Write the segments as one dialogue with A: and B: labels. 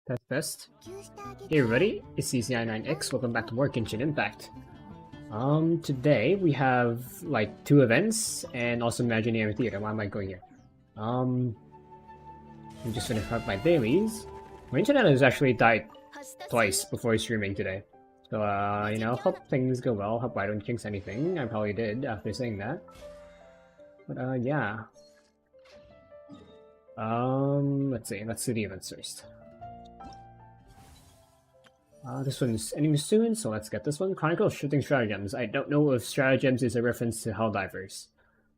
A: Test test. Hey everybody, it's CCI9X. Welcome back to more Genshin Impact. Today we have like 2 events and also Imaginarium Theater. Why am I going here? I'm just finished up my dailies. My internet has actually died twice before streaming today. So, hope things go well. Hope I don't jinx anything. I probably did after saying that. But, yeah. Let's see. Let's do the events first. This one's ending soon, so let's get this one. Chronicle of Shifting Stratagems. I don't know if Stratagems is a reference to Helldivers.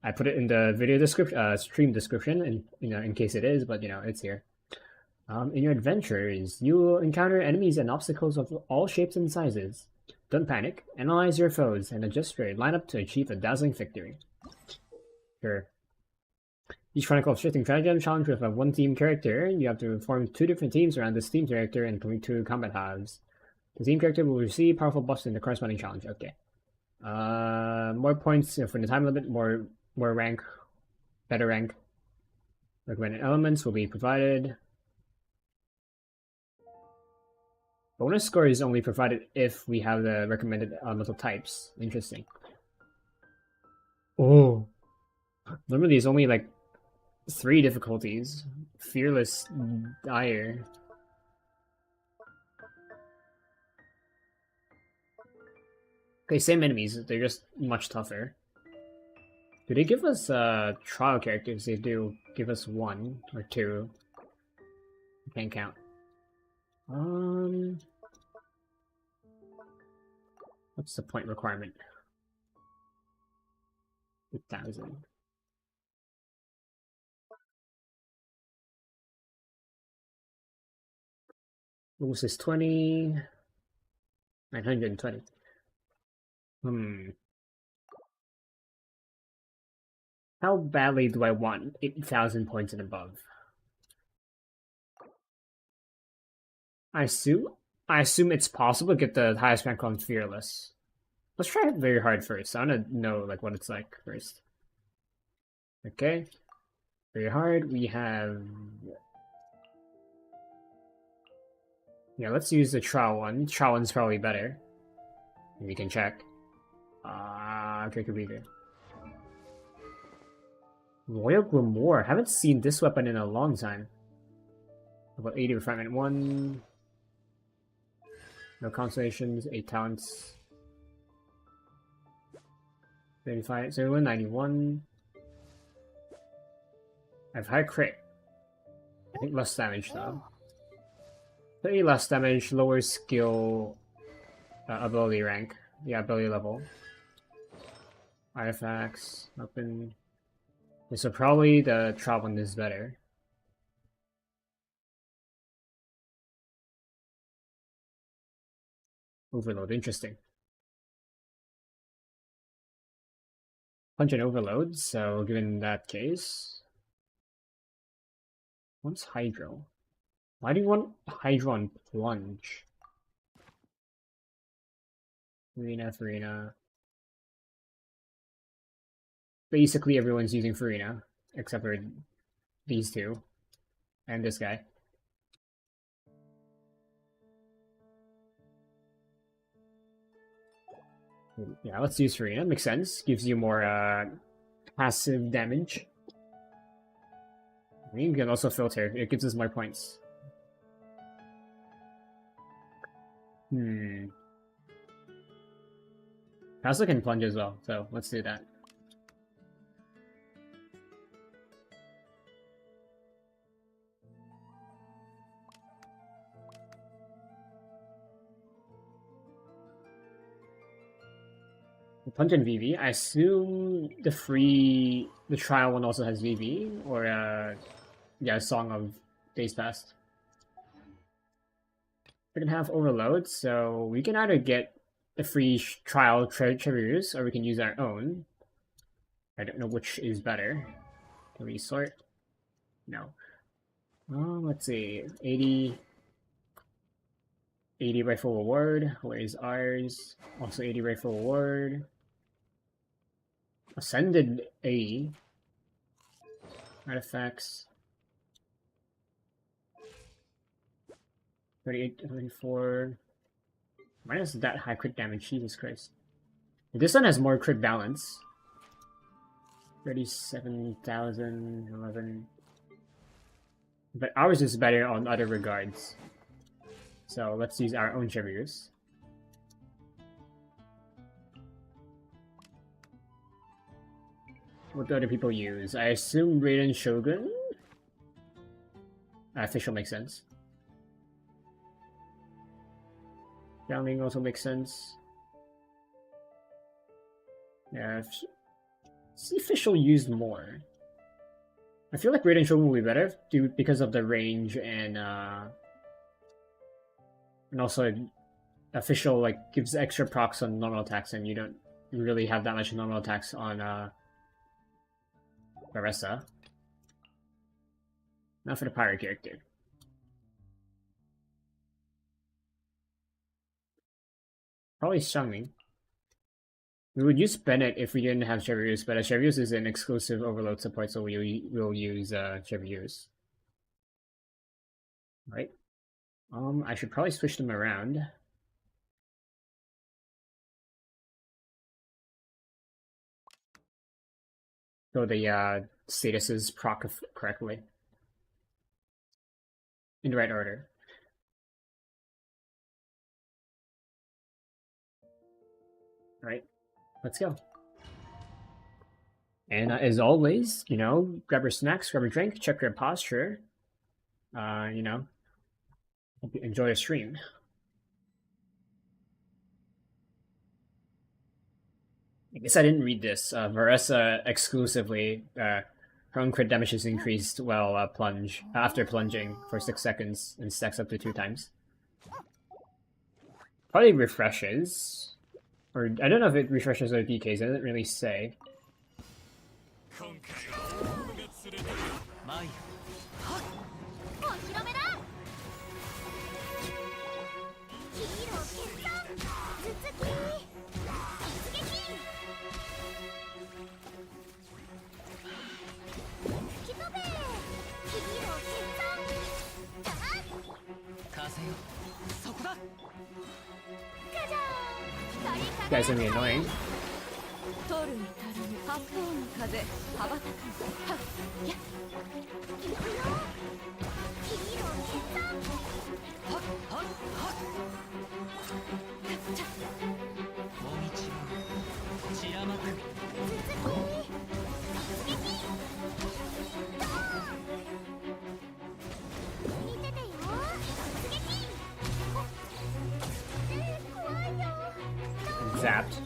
A: I put it in the video description, stream description, and in case it is, but it's here. In your adventures, you will encounter enemies and obstacles of all shapes and sizes. Don't panic. Analyze your foes and adjust your lineup to achieve a dazzling victory. Sure. Each Chronicle of Shifting Stratagem challenge with a one-team character. You have to form 2 different teams around this team character and complete 2 combat halves. The team character will receive powerful buffs in the corresponding challenge. Okay. More points for the time limit, more rank, better rank. Recommended elements will be provided. Bonus score is only provided if we have the recommended elemental types. Interesting. Oh. Normally there's only like 3 difficulties. Fearless, dire. Okay, same enemies, they're just much tougher. Do they give us trial characters? They do give us 1 or 2. I can't count. What's the point requirement? 8,000. Boost is 20. 920. How badly do I want 8,000 points and above? I assume it's possible to get the highest rank on Fearless. Let's try it very hard first. I want to know like what it's like first. Okay. Very hard. We have... Yeah, let's use the trial one. Trial one's probably better. We can check. Okay, could be there. Royal Grimoire. Haven't seen this weapon in a long time. About 80 refinement 1. No consolations, 8 talents. 35, 71, 91. I have high crit. I think less damage though. 30 less damage, lower skill ability rank. Yeah, ability level. Artifacts, weapon. Okay, so probably the trial one is better. Overload, interesting. Punch and overload, so given that case. What's Hydro? Why do you want Hydro on Plunge? Farina. Basically everyone's using Farina, except for these 2. And this guy. Yeah, let's use Farina. Makes sense. Gives you more passive damage. You can also filter. It gives us more points. I also can plunge as well, so let's do that. Punch and VV. I assume the trial one also has VV, or yeah, Song of Days Past. We're gonna have overload, so we can either get the free trial treasures, or we can use our own. I don't know which is better. Can we sort? No. Let's see. 80 rifle reward. Where is ours? Also 80 rifle reward. Ascended 80. Artifacts. 38, 34. Mine has that high crit damage, Jesus Christ. This one has more crit balance. 37,000, 11. But ours is better on other regards. So let's use our own Cheviers. What do other people use? I assume Raiden Shogun? Official makes sense. Xiangling also makes sense. Yeah, see official used more. I feel like Raiden Shogun will be better because of the range and also official like gives extra procs on normal attacks, and you don't really have that much normal attacks on Baressa. Not for the pirate character. Probably Xiangling. We would use Bennett if we didn't have Cheviers, but Cheviers is an exclusive overload support, so we will use Cheviers. Right. I should probably switch them around. So the statuses proc correctly. In the right order. Alright, let's go. And as always, you know, grab your snacks, grab your drink, check your posture. You know, enjoy the stream. I guess I didn't read this. Baressa exclusively, her own crit damage is increased while after plunging for 6 seconds and stacks up to 2 times. Probably refreshes. Or, I don't know if it refreshes or DKs, it doesn't really say. You guys are gonna be annoying. Zapped.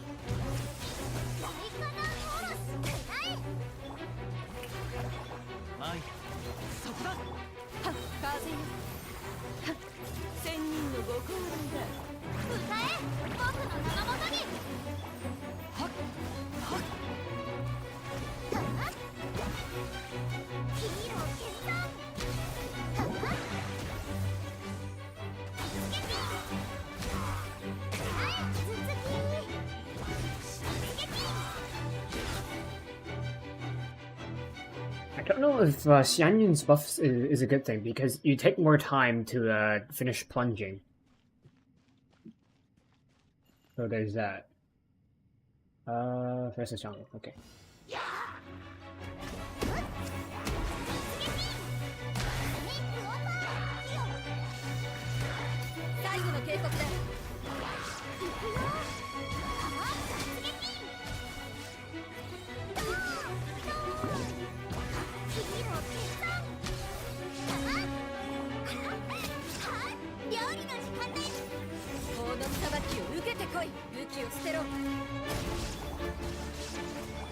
A: I don't know if Xianyun's buff is a good thing, because you take more time to finish plunging. So there's that. Versus Xiangling, okay.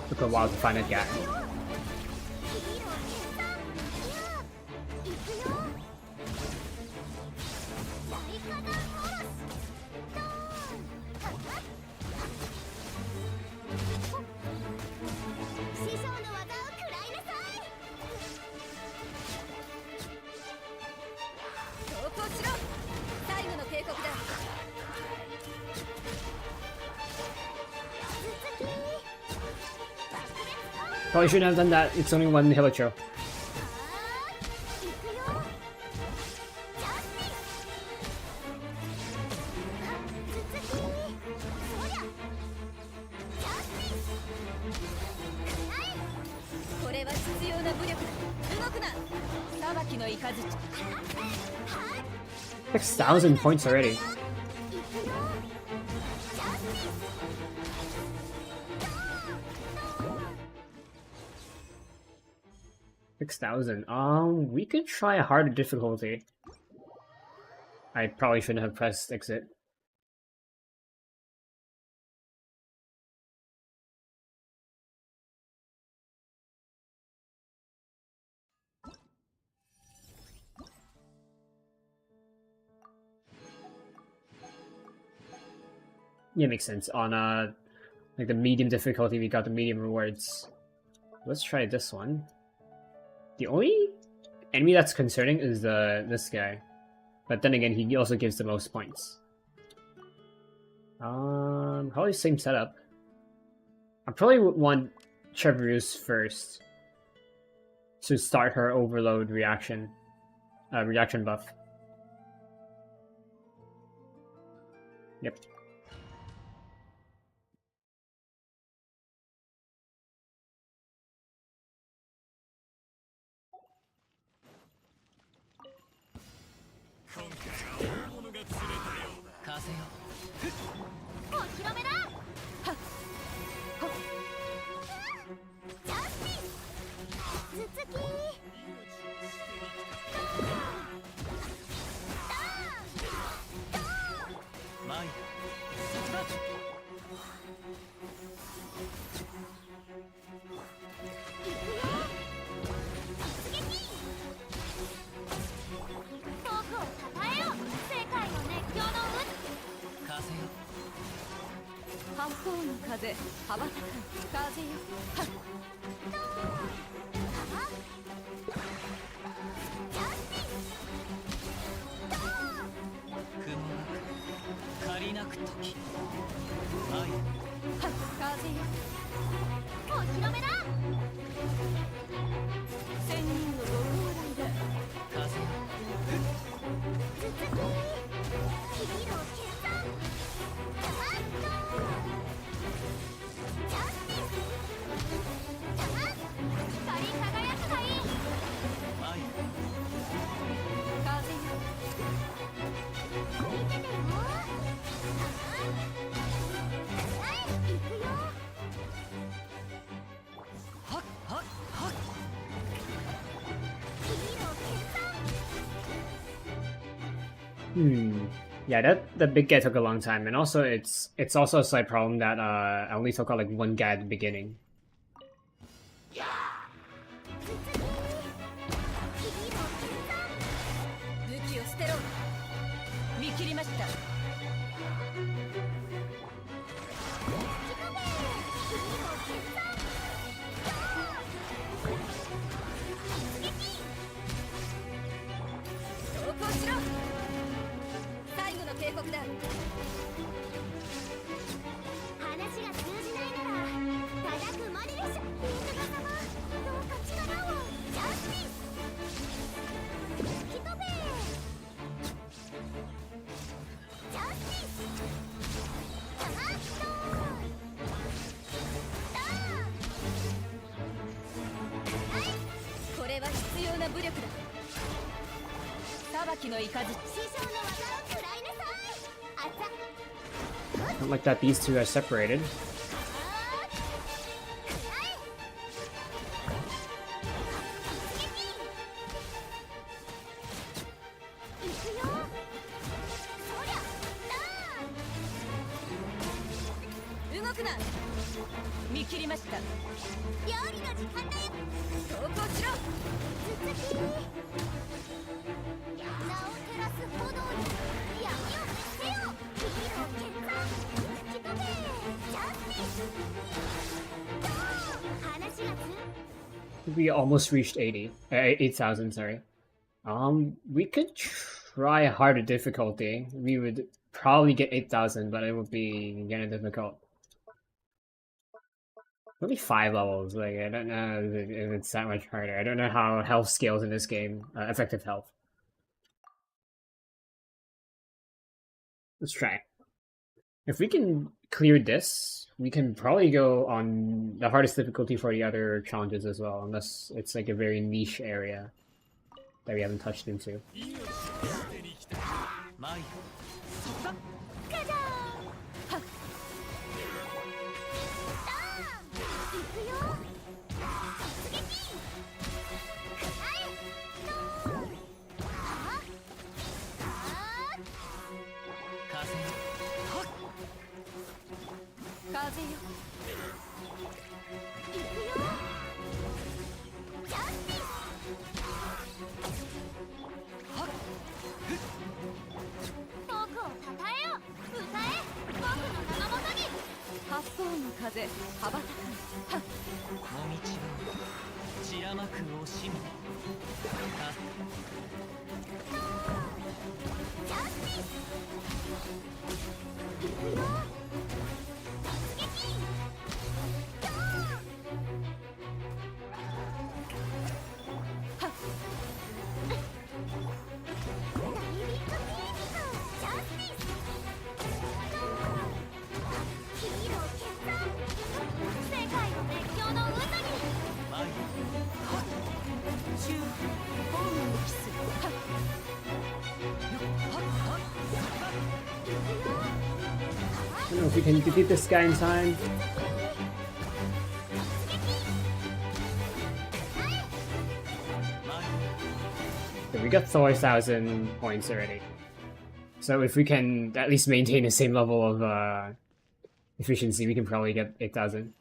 A: Took a while to find a guy. Probably shouldn't have done that. It's only one Hilicho. 6,000 points already. We could try a harder difficulty. I probably shouldn't have pressed exit. Yeah, makes sense. On like the medium difficulty, we got the medium rewards. Let's try this one. The only enemy that's concerning is this guy, but then again, he also gives the most points. Probably same setup. I probably would want Chevreuse first to start her overload reaction buff. Yep. Yeah, that big guy took a long time, and also it's also a slight problem that I only took out like one guy at the beginning. Not like that these two are separated. We almost reached 8,000, sorry. We could try harder difficulty. We would probably get 8,000, but it would be kind of difficult. Maybe 5 levels, like, I don't know if it's that much harder. I don't know how health scales in this game, effective health. Let's try. If we can clear this, we can probably go on the hardest difficulty for the other challenges as well, unless it's like a very niche area. that we haven't touched into. I don't know if we can defeat this guy in time. So we got 4,000 points already. So if we can at least maintain the same level of efficiency, we can probably get 8,000.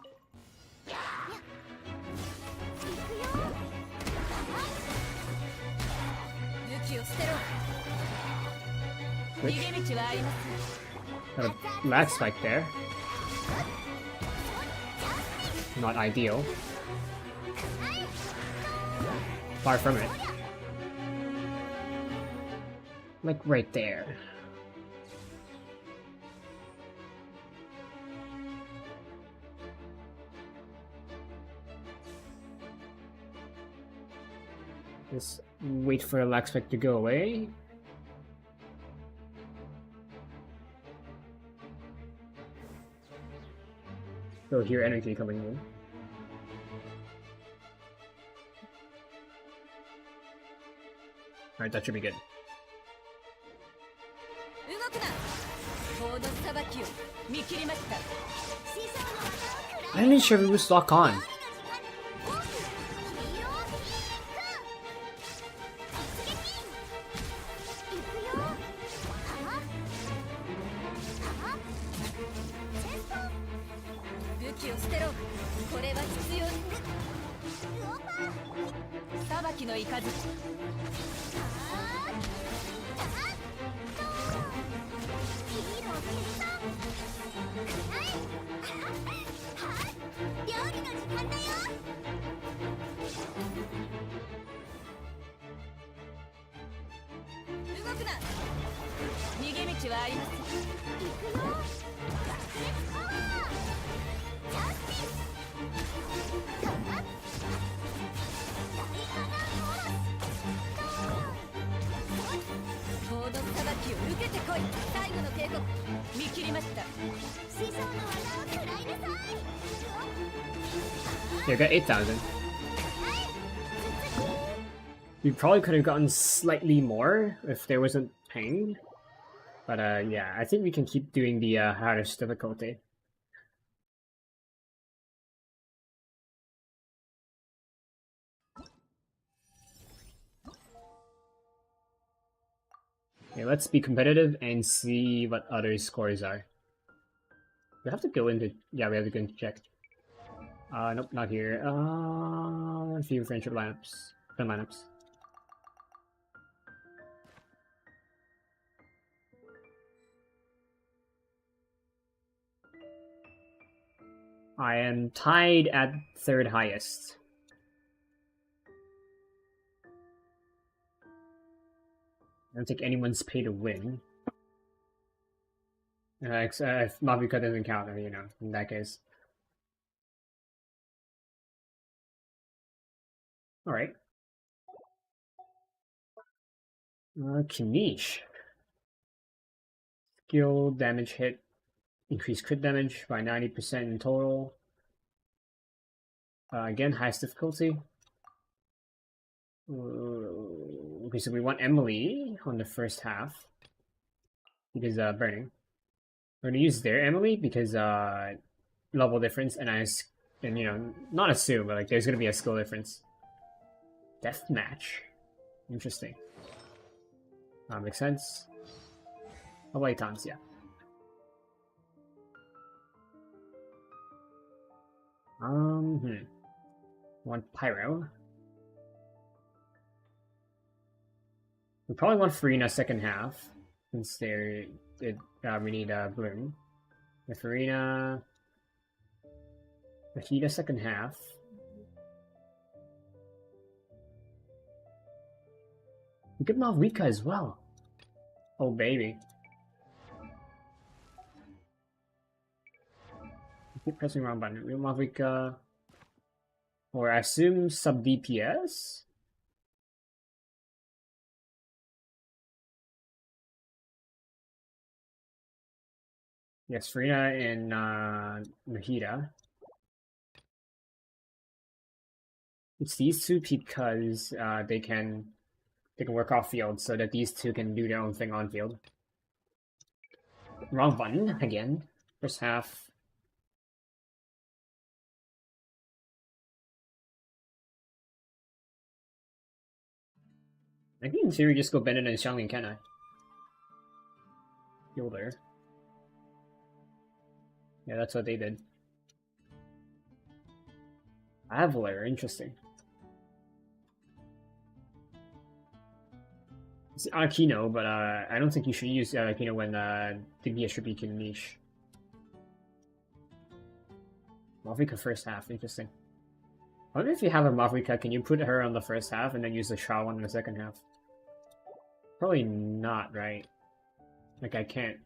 A: Which? Got a lag spike there. Not ideal. Far from it. Like right there. Just wait for the lag spike to go away. Still hear energy coming in. Alright, that should be good. I'm not sure if it was locked on. Yeah, I got 8,000. We probably could have gotten slightly more if there wasn't pain. But yeah, I think we can keep doing the hardest difficulty. Okay, let's be competitive and see what other scores are. We have to go into... yeah, we have to go into check. Nope, not here. Few friendship lineups. Friend lineups. I am tied at third highest. I don't think anyone's paid to win. If Mafika doesn't count, you know, in that case. Alright. Kanish. Skill, damage hit, increase crit damage by 90% in total. Again, highest difficulty. Okay, so we want Emily on the first half because burning. We're gonna use their Emily because level difference, and and you know, not assume, but like there's gonna be a skill difference. Death match, interesting. Makes sense. Awaitans, yeah. Want Pyro. We probably want Farina second half since we need Bloom. The Farina, Mahita second half. We could Malvika as well. Oh baby. I keep pressing the wrong button. We Malvika, or I assume sub DPS. Yes, Farina and Mahita. It's these two because they can work off field, so that these two can do their own thing on field. Wrong button again. First half. I can in theory just go Bennett and Xiangling, can I? Fielder. Yeah, that's what they did. Avalar, interesting. It's Akino, but I don't think you should use Akino when the DPS should be niche. Mavrika first half, interesting. I wonder if you have a Mavrika, can you put her on the first half and then use the Shao one in the second half? Probably not, right? Like I can't.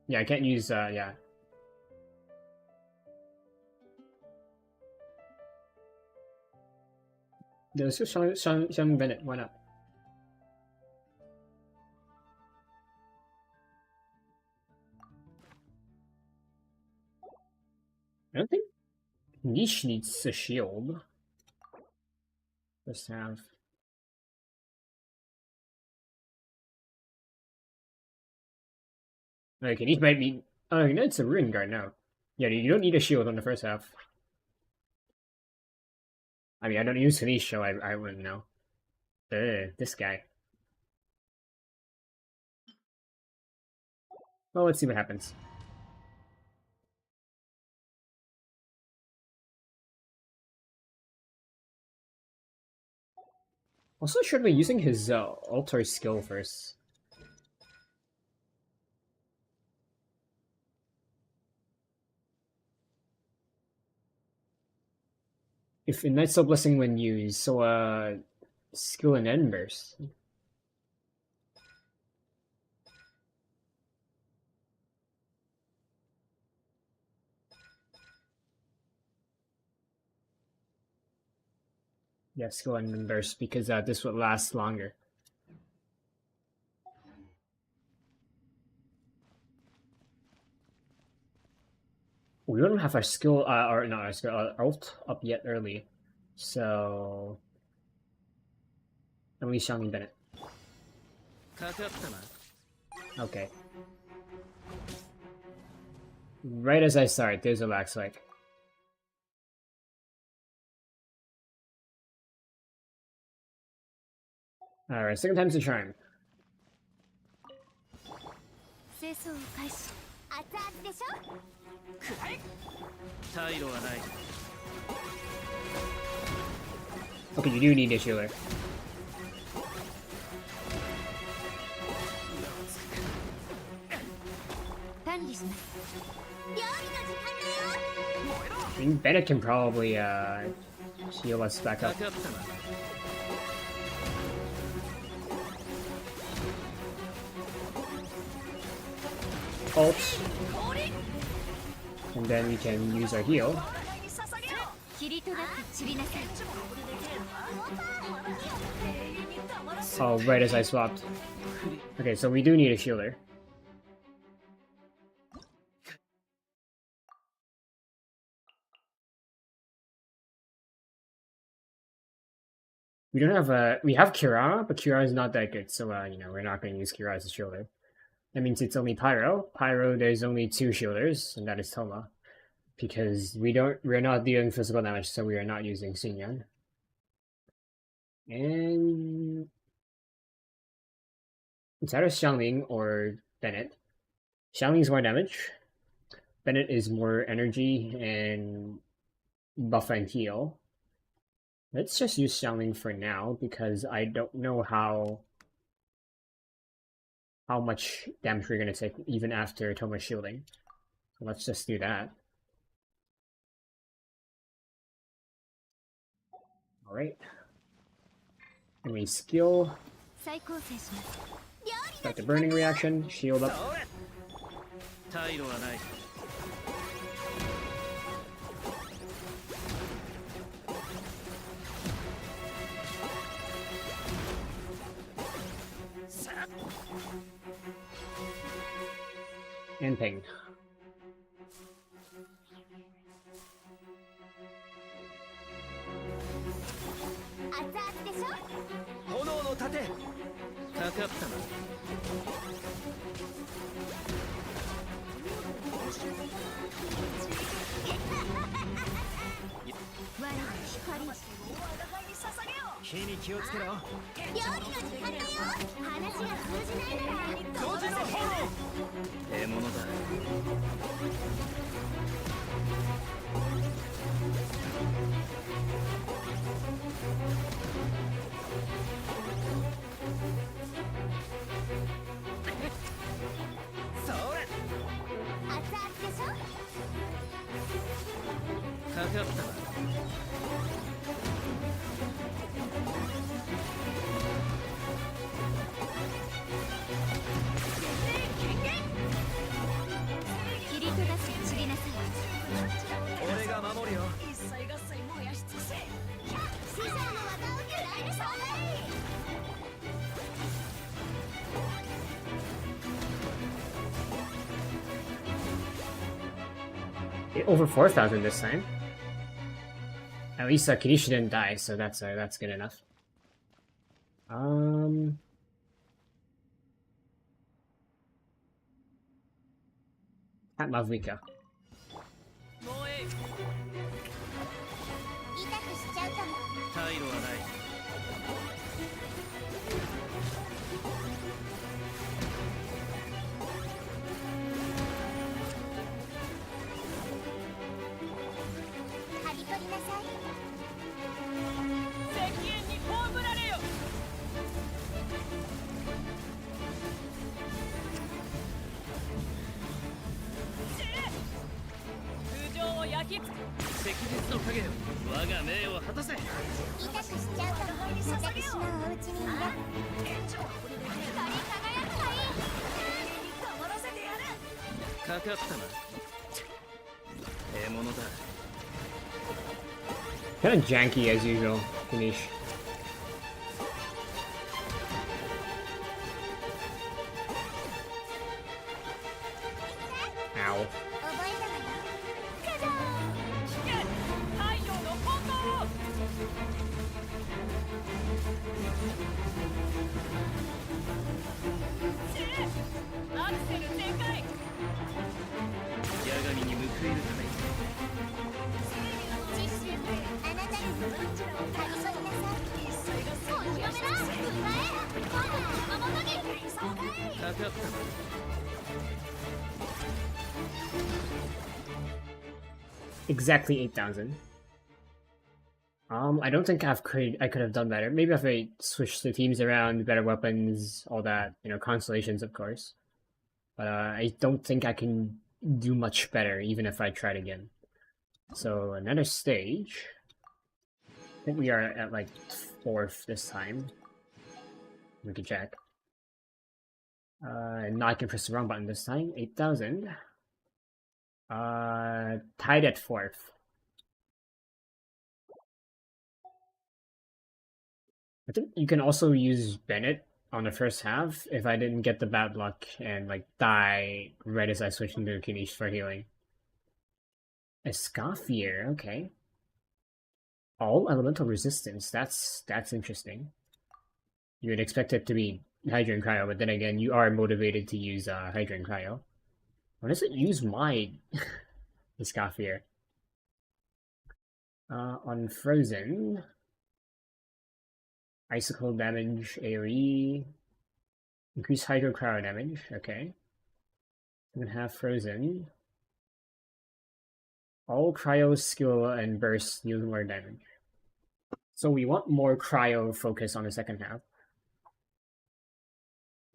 A: Yeah, I can't use yeah. Let's just Sean Bennett, why not? I don't think Niche needs a shield. First half. Okay, Niche might be. Oh, no, it's a Ruin Guard now. Yeah, you don't need a shield on the first half. I mean, I don't use Niche, so I wouldn't know. This guy. Well, let's see what happens. Also, should be using his altar skill first. If in Night Soul Blessing when used, so skill in End Burst. Yeah, skill in End Burst because this would last longer. We don't have our skill, or not our skill, alt up yet early. So. Emily Xiangling Bennett. Okay. Right as I start, there's a lag spike. Alright, second time's the charm. Okay, you do need a healer. I mean, Bennett can probably heal us back up. Ult. And then we can use our heal. Oh, right as I swapped. Okay, so we do need a healer. We don't have a... We have Kira, but Kira is not that good, so, we're not going to use Kira as a shielder. That means it's only Pyro. Pyro, there's only 2 shielders, and that is Toma. Because we're not dealing physical damage, so we are not using Xinyan. And... it's either Xiangling or Bennett. Xiangling's more damage. Bennett is more energy and buff and heal. Let's just use Xiangling for now, because I don't know how much damage we're going to take even after Toma's shielding. So let's just do that. Alright. And we skill. Start the burning reaction, shield up. And ping. Over 4,000 this time. At least Kirishi didn't die, so that's good enough. At Mavlika. Kind of janky as usual, Ganesh. Ow. Exactly 8,000. I don't think I could have done better. Maybe if I switched the teams around, better weapons, all that, constellations, of course. But I don't think I can do much better, even if I tried again. So another stage. I think we are at like 4th this time. We can check. Now I can press the wrong button this time. 8,000. Tied at 4th. I think you can also use Bennett on the first half if I didn't get the bad luck and like die right as I switched into Kinish for healing. Escoffier, okay. All elemental resistance. That's interesting. You would expect it to be Hydra and Cryo, but then again, you are motivated to use Hydra and Cryo. When does it use mine? This Scaffier. On Frozen, Icicle damage, AoE, increase Hydro Cryo damage. Okay. I'm gonna have Frozen. All Cryo skill and burst deal more damage. So we want more Cryo focus on the second half.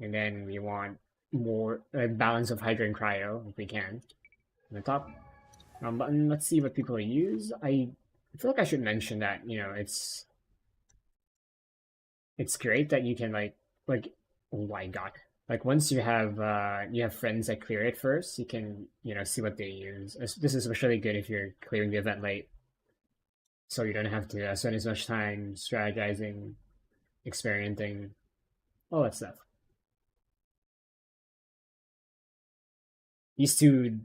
A: And then we want more balance of Hydra and Cryo if we can. On the top button, let's see what people use. I feel like I should mention that, you know, it's great that you can oh my god. Like once you have friends that clear it first, you can, you know, see what they use. This is especially good if you're clearing the event late. So you don't have to spend as much time strategizing, experimenting, all that stuff. These two,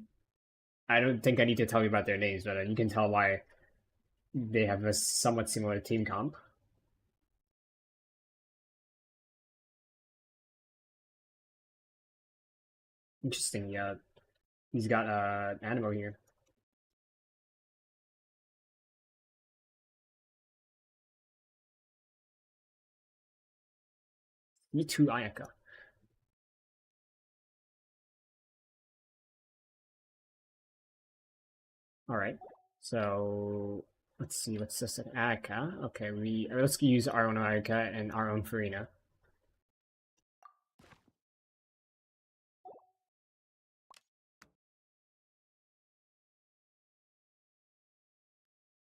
A: I don't think I need to tell you about their names, but you can tell why they have a somewhat similar team comp. Interesting. Yeah, he's got Animo here. Me too, Ayaka. All right. So let's see. What's this? An Ayaka. Okay. Let's use our own Ayaka and our own Farina.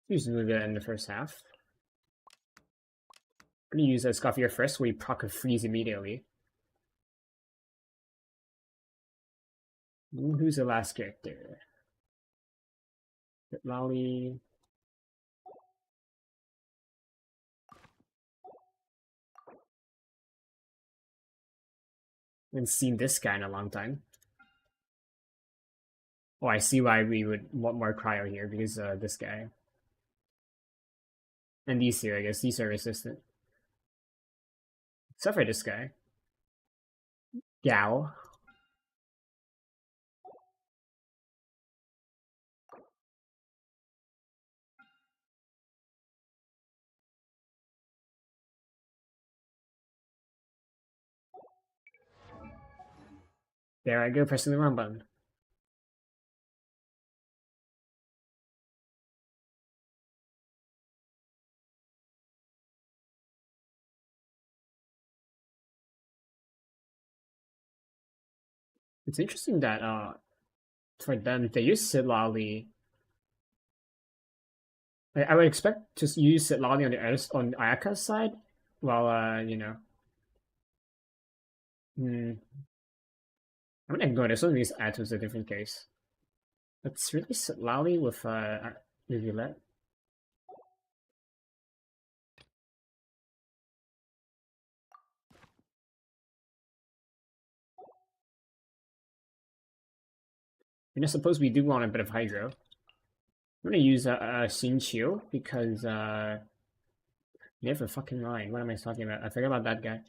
A: Use Luga in the first half. I'm gonna use a Scoffier first, so we proc a freeze immediately. Who's the last character? Lolly. I haven't seen this guy in a long time. Oh, I see why we would want more cryo here, because this guy. And these here, I guess, these are resistant. Except for this guy. Gao. There I go, pressing the wrong button. It's interesting that for them they use Seelie. I would expect to use Seelie on on Ayaka's side, while you know. I'm gonna ignore this one because Ato is a different case. Let's really Seelie with Rivulet. And I suppose we do want a bit of Hydro. I'm gonna use Shin because never fucking mind. What am I talking about? I forgot about that guy.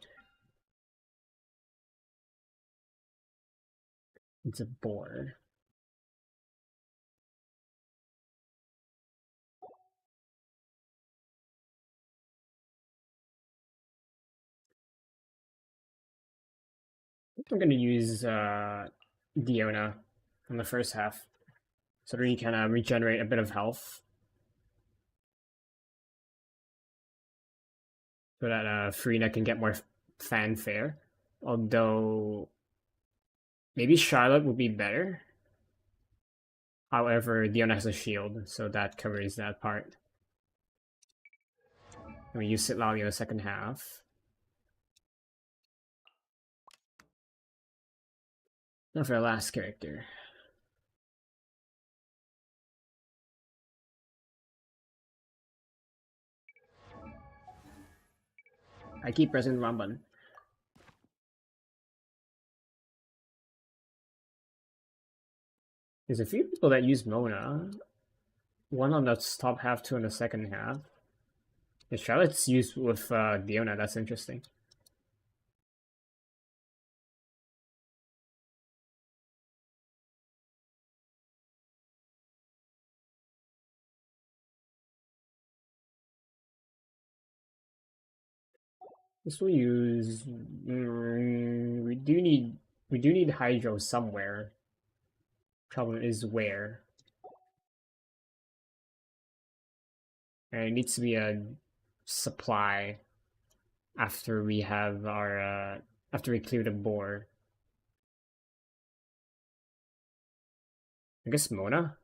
A: It's a board. I'm gonna use Diona from the first half, so that we can regenerate a bit of health, so that Farina can get more fanfare. Although maybe Charlotte would be better. However, Diona has a shield, so that covers that part. And we use Seelie in the second half. Now for our last character. I keep pressing the wrong button. There's a few people that use Mona. One on the top half, two on the second half. The Charlotte's used with Diona, that's interesting. This will use. We do need hydro somewhere. Problem is where. And it needs to be a supply after we have our after we clear the boar. I guess Mona?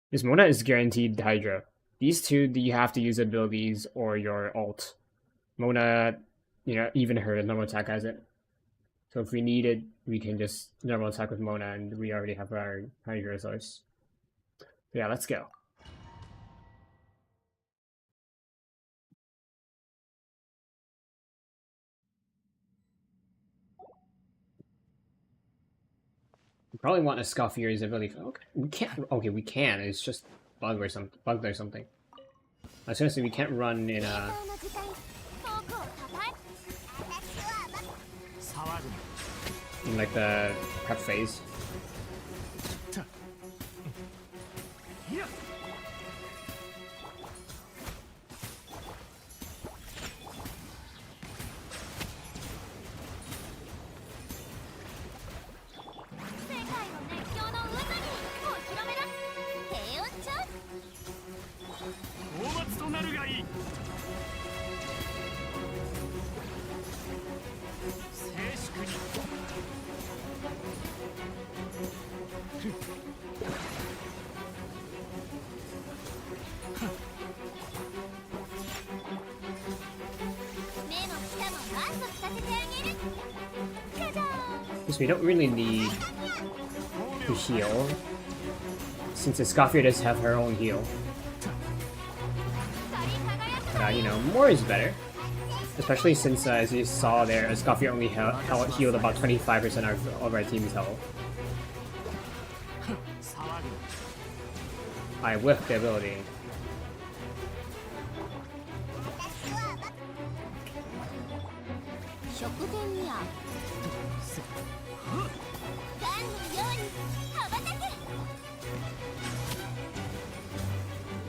A: Because Mona is guaranteed hydro. These two, you have to use abilities or your ult. Mona, even her normal attack has it. So if we need it, we can just normal attack with Mona, and we already have our hydro source. So yeah, let's go. We probably want to scuff Yuri's ability. Okay, we can't. Okay, we can. It's just bugged or something. I was gonna say we can't run in like the prep phase. Because we don't really need to heal, since the Scoffia does have her own heal. But, more is better. Especially since, as you saw there, Scoffia only healed about 25% of our team's health. I whiffed the ability.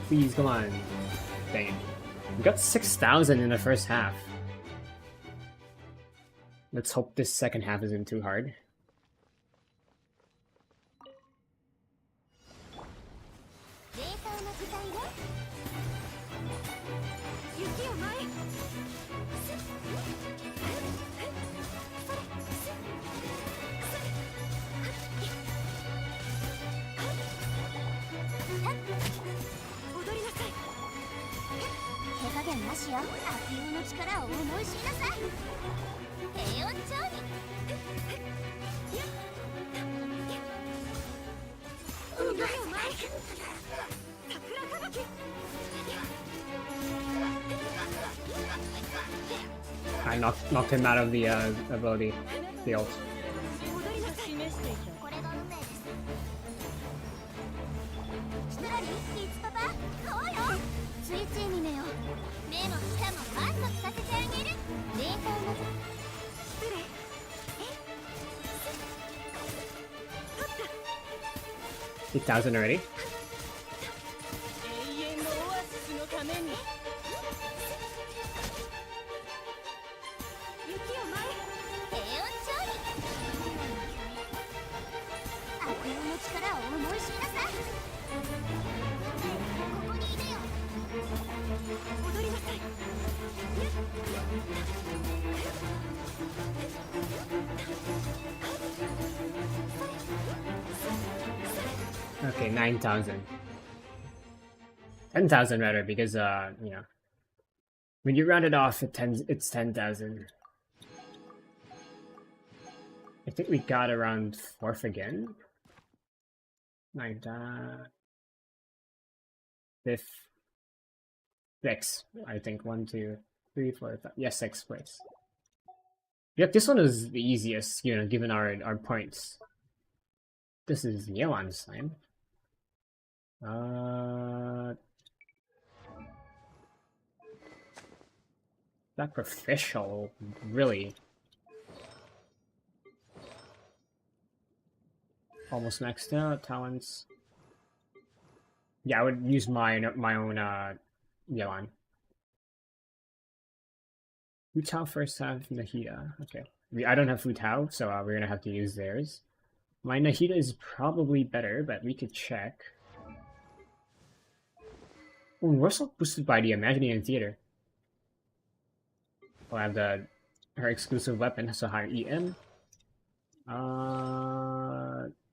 A: Please, come on. Dang it. We got 6,000 in the first half. Let's hope this second half isn't too hard. I knocked him out of the ability, the ult. $8,000 already. Okay, 9,000. 10,000 rather, because when you round it off, it's 10,000. I think we got around 4th again. 9, 5th, 6. I think 1, 2, 3, 4, 5. Yes, 6th place. Yep, this one is the easiest, given our points. This is Yelan's time. Sacrificial? Really? Almost maxed out. Talents. Yeah, I would use my own Yelan. Fu Tao first have Nahida. Okay. I don't have Fu Tao, so we're gonna have to use theirs. My Nahida is probably better, but we could check. Oh, we're also boosted by the Imaginarium Theater. We'll have her exclusive weapon, so higher EM.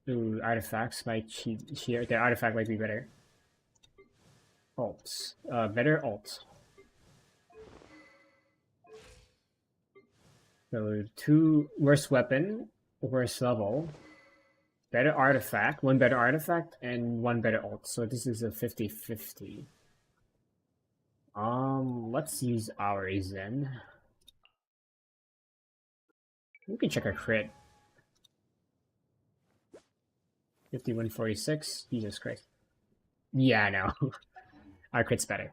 A: Ooh, artifacts might cheat here. The artifact might be better. Alt. Better alt. So 2 worse weapon, worse level. Better artifact, 1 better artifact, and 1 better alt. So this is a 50-50. Let's use ours then. We can check our crit. 5146. Jesus Christ. Yeah, no. Our crit's better.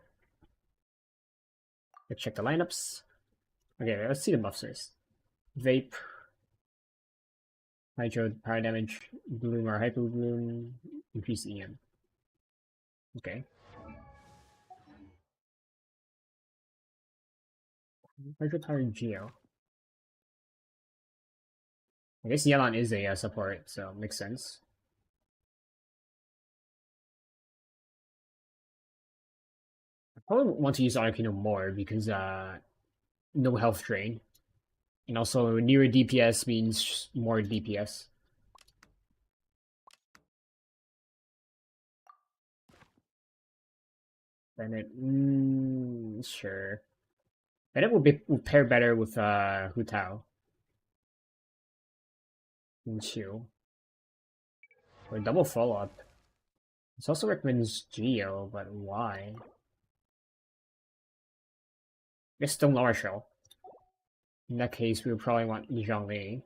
A: Let's check the lineups. Okay, let's see the buffs first. Vape. Hydro, power damage, bloom or hyper bloom, increase EM. Okay. Hydro power Geo. I guess Yelan is a support, so makes sense. I probably want to use Arcanine more because no health drain. And also nearer DPS means more DPS. Bennett, sure. Bennett will pair better with Hu Tao. And Chu. Or double follow-up. This also recommends Geo, but why? I guess Stone Lower Shell. In that case, we would probably want Zhongli.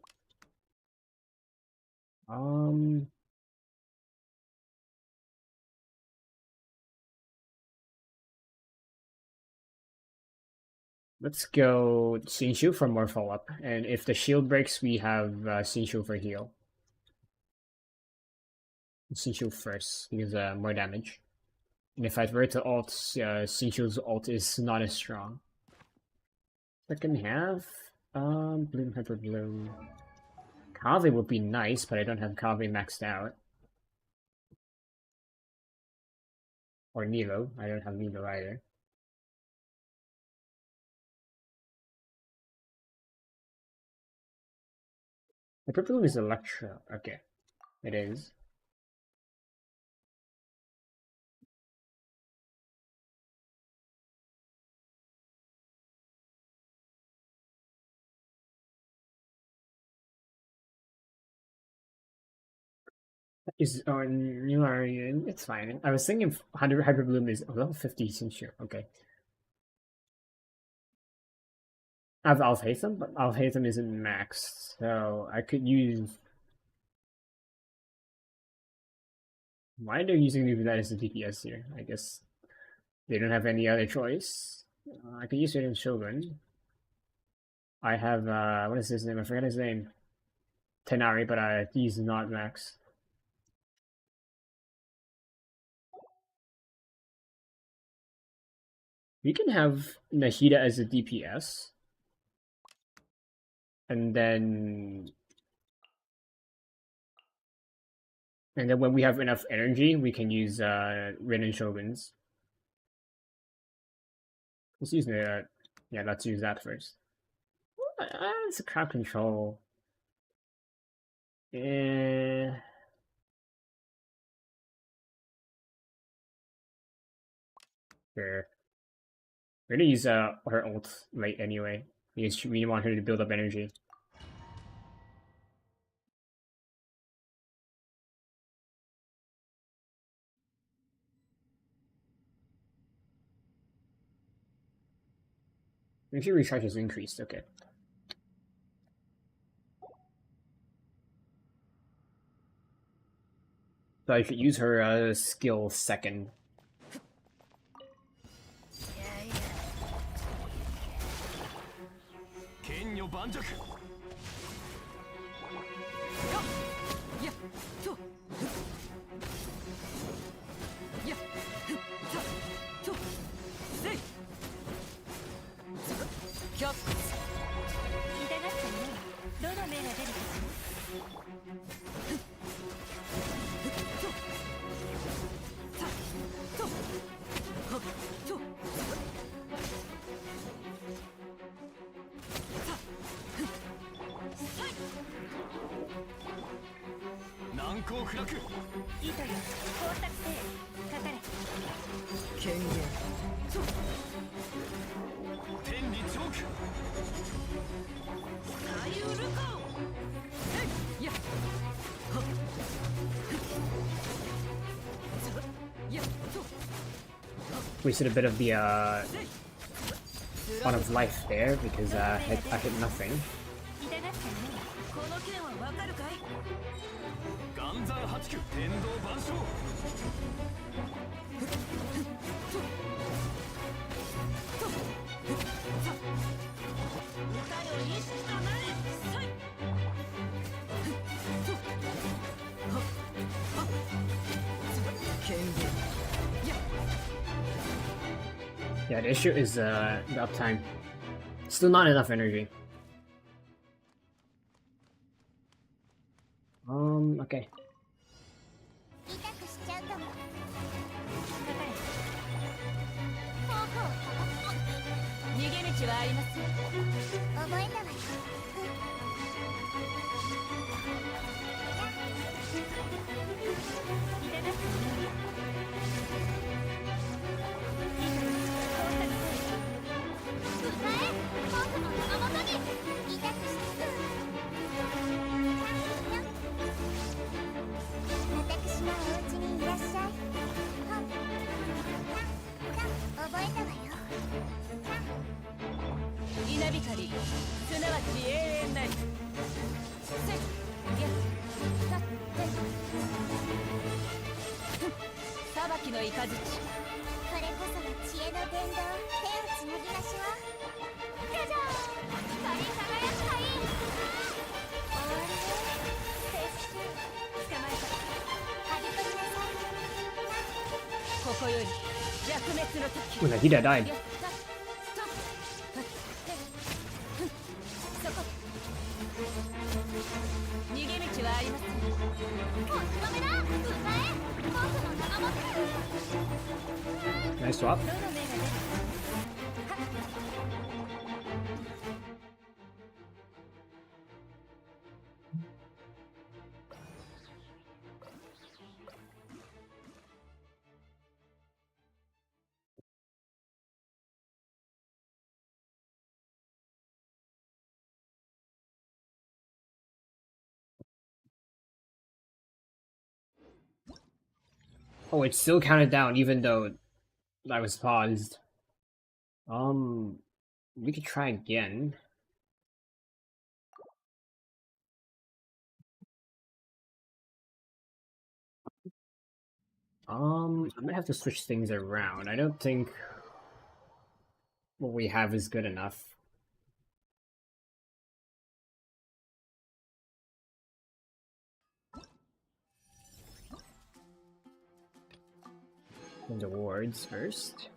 A: Let's go Xinshu for more follow-up. And if the shield breaks, we have Xinshu for heal. Xinshu first, because more damage. And if I were to ult, Xinshu's ult is not as strong. Second half, Bloom, Hyper Bloom. Kave would be nice, but I don't have Kave maxed out. Or Nilo. I don't have Nilo either. Hyper Bloom is Electro. Okay. It is. Is new Arian? It's fine. I was thinking 100 Hyper Bloom is level 50 Xinshu. Okay. I have Alhaitham, but Alhaitham isn't maxed, so I could use. Why they're using that as a DPS here? I guess they don't have any other choice. I could use it in Shogun. I have what is his name? I forgot his name. Tenari, but he's not maxed. We can have Nahida as a DPS. And then when we have enough energy, we can use Rin and Shoguns. Let's use the yeah, let's use that first. It's a crowd control. Sure. We're gonna use her ult late anyway, because we want her to build up energy. Energy recharge is increased, okay. So I should use her skill second. Wasted a bit of the fun of life there because I hit nothing. Yeah, the issue is the uptime. Still not enough energy. Okay. When Nahida died. Nice swap. Oh, it still counted down even though I was paused. We could try again. I might have to switch things around. I don't think what we have is good enough. The wards first.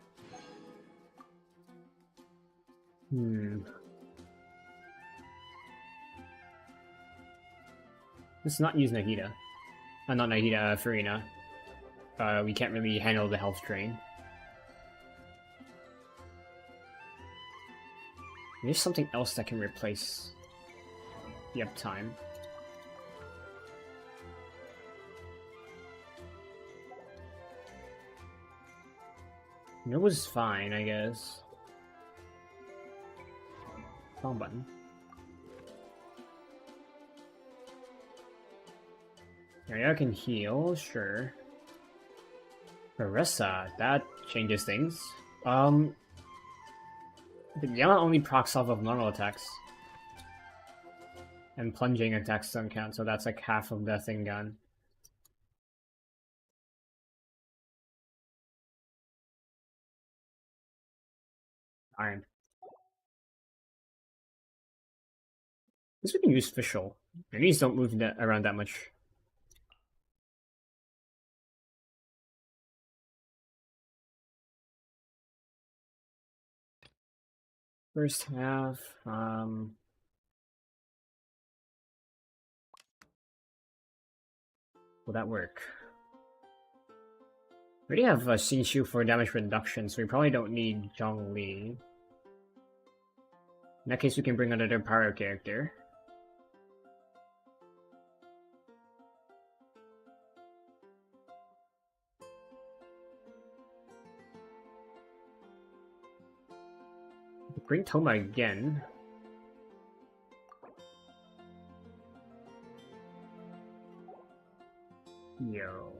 A: Let's not use Nahida. Not Nahida, Farina. We can't really handle the health drain. There's something else that can replace the uptime. It was fine, I guess. Wrong button. Area can heal, sure. Marissa, that changes things. The Yama only procs off of normal attacks. And plunging attacks don't count, so that's like half of the thing gone. Iron. This we can use Fischl. Enemies don't move around that much. First half, will that work? We already have Shinshu for damage reduction, so we probably don't need Zhongli. In that case, we can bring another power character. bring Toma again. Yo.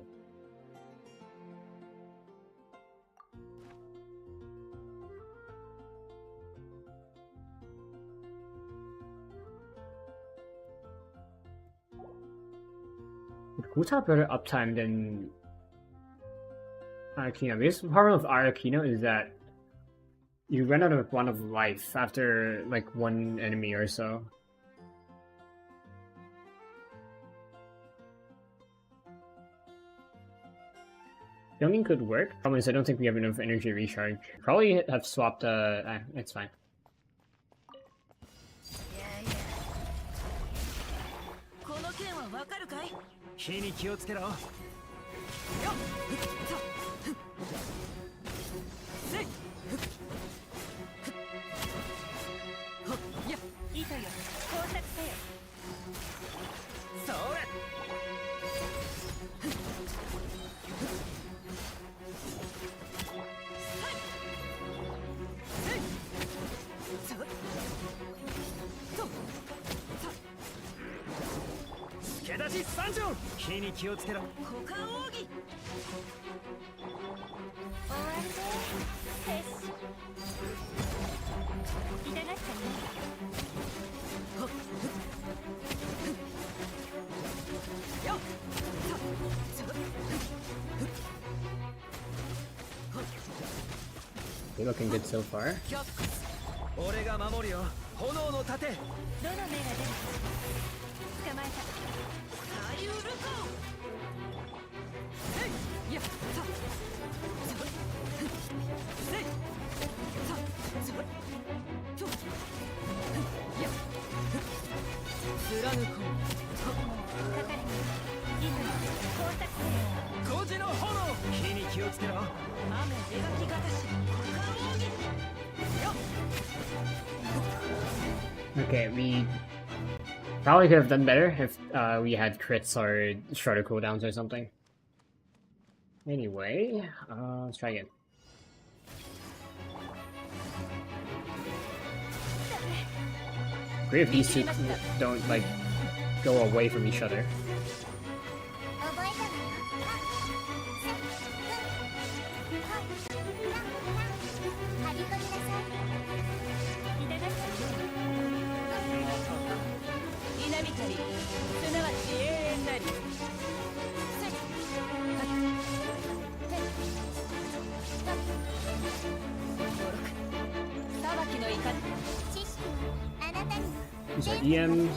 A: Guta better uptime than Arakina. Because the problem with Arakina is that you run out of one of life after like one enemy or so. Youngin could work. Problem is I don't think we have enough energy recharge. Probably have swapped it's fine. You're looking good so far. Okay, we probably could have done better if we had crits or shorter cooldowns or something. Anyway, let's try again. Great if these two don't like go away from each other. These are EM.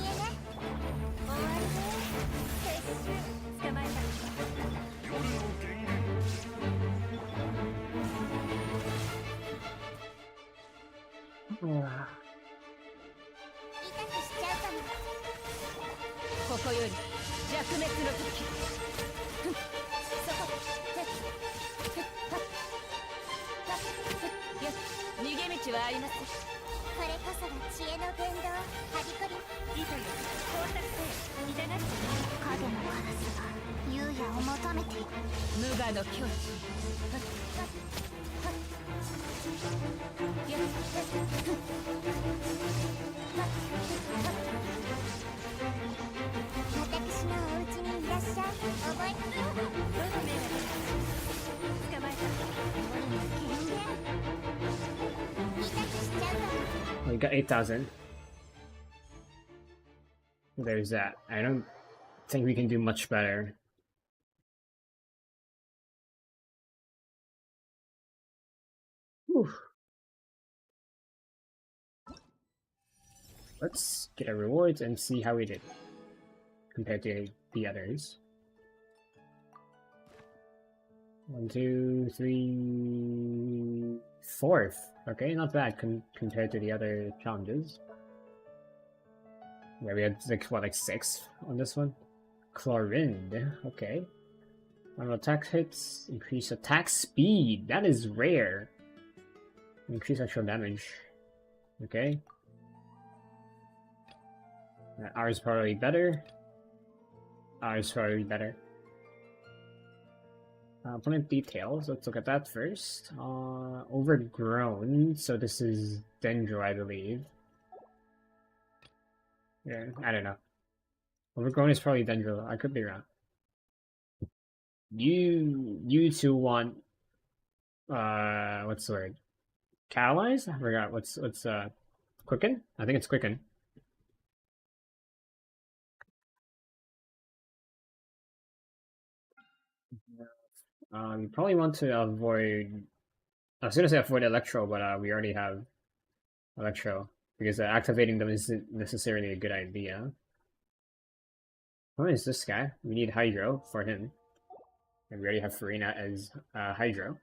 A: We got 8,000. There's that. I don't think we can do much better. Whew. Let's get our rewards and see how we did compared to the others. 1, 2, 3, 4th. Okay, not bad compared to the other challenges. Yeah, we had like what, like 6th on this one. Chlorinde. Okay. Attack hits, increase attack speed. That is rare. Increase actual damage. Okay. Ours probably better. Ours probably better. Plant details. Let's look at that first. Overgrown. So this is Dendro, I believe. Yeah, I don't know. Overgrown is probably Dendro. I could be wrong. You two want what's the word? Catalyze? I forgot what's quicken? I think it's quicken. You probably want to avoid. I was gonna say avoid Electro, but we already have Electro because activating them isn't necessarily a good idea. Who is this guy? We need Hydro for him, and we already have Farina as Hydro.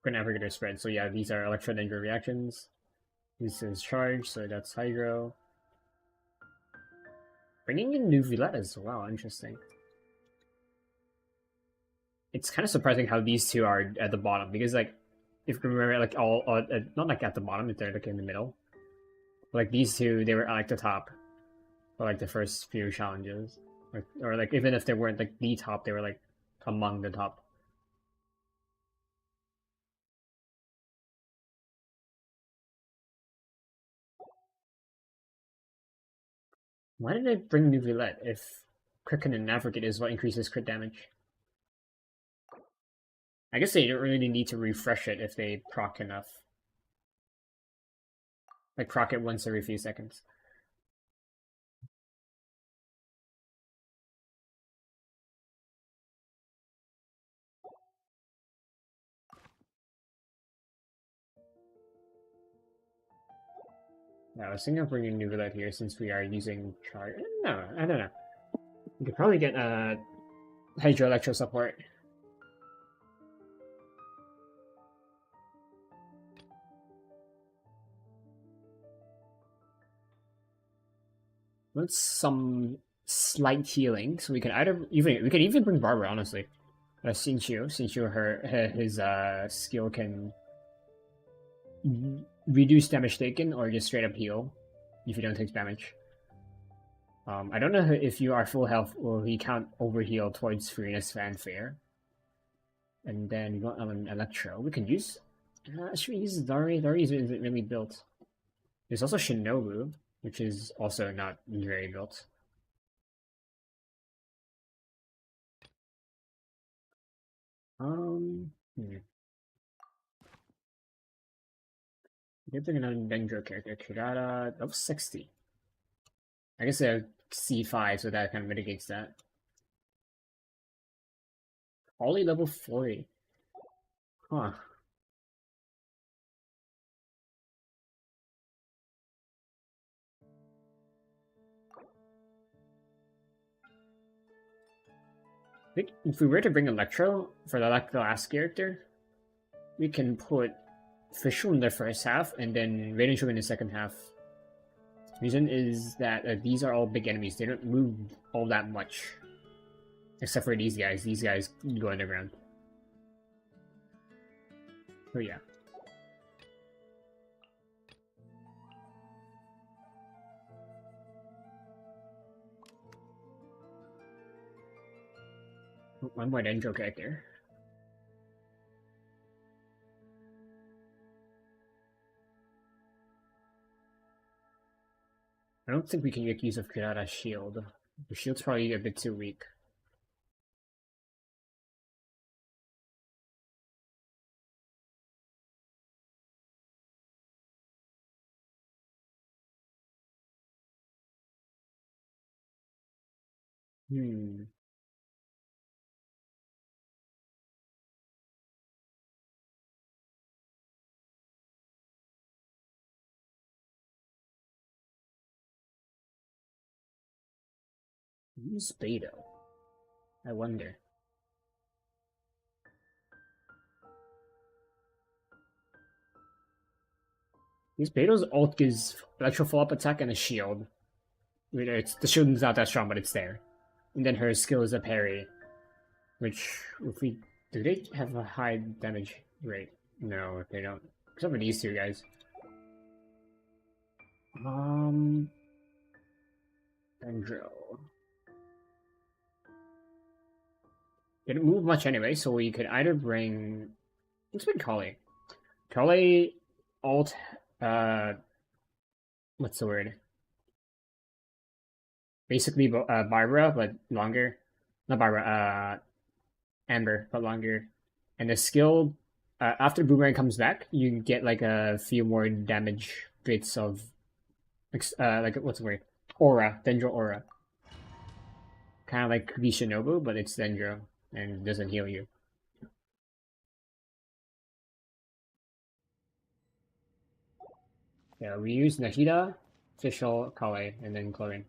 A: We're never gonna spread. So yeah, these are Electro Dendro reactions. This is charge, so that's Hydro. Bringing in new Villette as well. Interesting. It's kind of surprising how these two are at the bottom because, like, if you remember, like all not like at the bottom, if they're like in the middle. Like these two, they were at like the top for like the first few challenges, or like even if they weren't like the top, they were like among the top. Why did I bring new Villette if Quicken and Navigate is what increases crit damage? I guess they don't really need to refresh it if they proc enough. Like proc it once every few seconds. Yeah, I was thinking of bringing new Villette here since we are using charge. No, I don't know. We could probably get Hydro Electro support. What's some slight healing? So we can even bring Barbara, honestly. Since his skill can reduce damage taken or just straight up heal if you don't take damage. I don't know if you are full health will he count overheal towards Farina's fanfare. And then we got an Electro. We can use. Should we use Dari? Dari isn't really built. There's also Shinobu, which is also not very built. Hmm. You're bringing another Dendro character. Kirara, level 60. I guess they're C5, so that kind of mitigates that. Ollie level 40. Huh. I think if we were to bring Electro for the last character, we can put Fischl in the first half and then Raiden Sugar in the second half. Reason is that these are all big enemies. They don't move all that much. Except for these guys. These guys go underground. Oh yeah. One more Dendro character. I don't think we can make use of Kirara's shield. The shield's probably a bit too weak. Hmm. Use Beto. I wonder. Use Beto's ult gives electro follow-up attack and a shield. The shield is not that strong, but it's there. And then her skill is a parry. Which, if we... Do they have a high damage rate? No, they don't. Except for these two guys. Dendro. Didn't move much anyway, so we could either bring... Let's bring Kale. Kale, alt, what's the word? Basically, Barbara, but longer. Not Barbara, Amber, but longer. And the skill, after Boomerang comes back, you get like a few more damage bits of, like, what's the word? Aura, Dendro Aura. Kind of like Shinobu, but it's Dendro, and doesn't heal you. Yeah, we use Nahida, Fischl, Kale, and then Chlorine.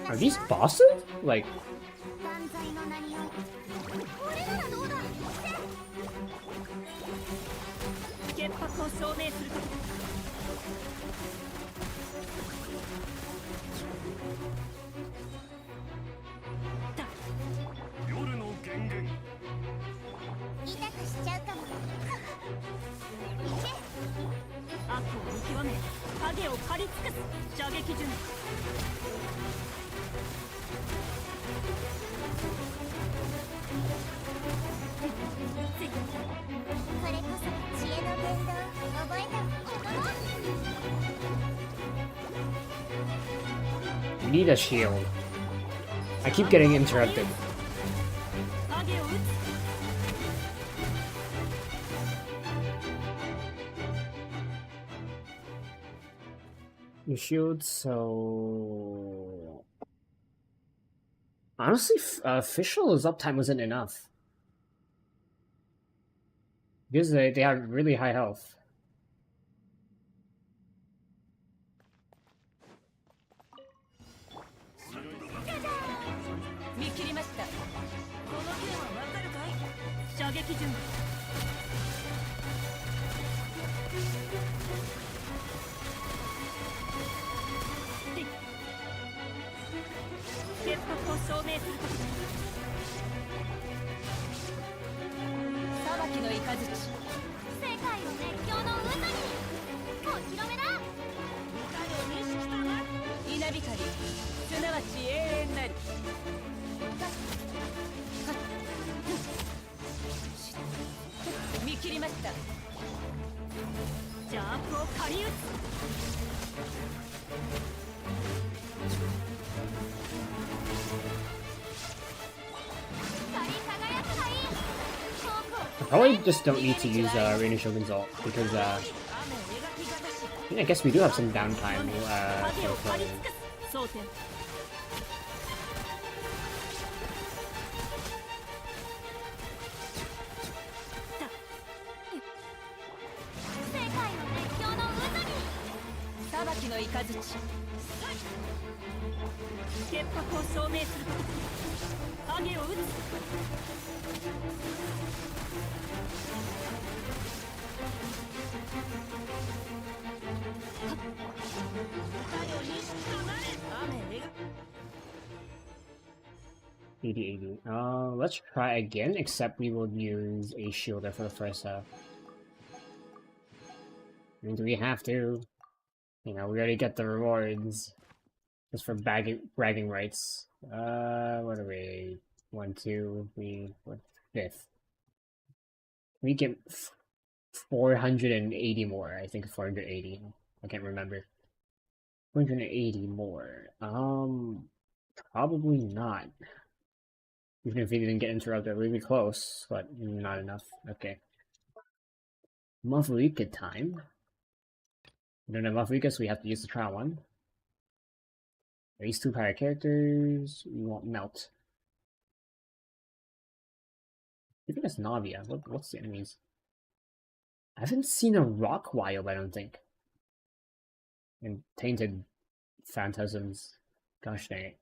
A: Are these bosses? Like... We need a shield. I keep getting interrupted. The shield, so... Honestly, Fischl's uptime wasn't enough. Because they have really high health. I probably just don't need to use Reina Shogun's ult because I guess we do have some downtime for let's try again, except we will use a shielder for the first half. I mean, do we have to? You know, we already get the rewards. Just for bragging rights. What are we? 1, 2, 3, 4, 5th. We get 480 more. I think 480. I can't remember. 480 more. Probably not. Even if we didn't get interrupted, we'd be close, but not enough. Okay. miHoYo time. We don't have miHoYo, so we have to use the trial one. These 2 pirate characters, we won't melt. I think that's Navia. What's the enemies? I haven't seen a rock wild, I don't think. And tainted phantasms. Gosh dang it.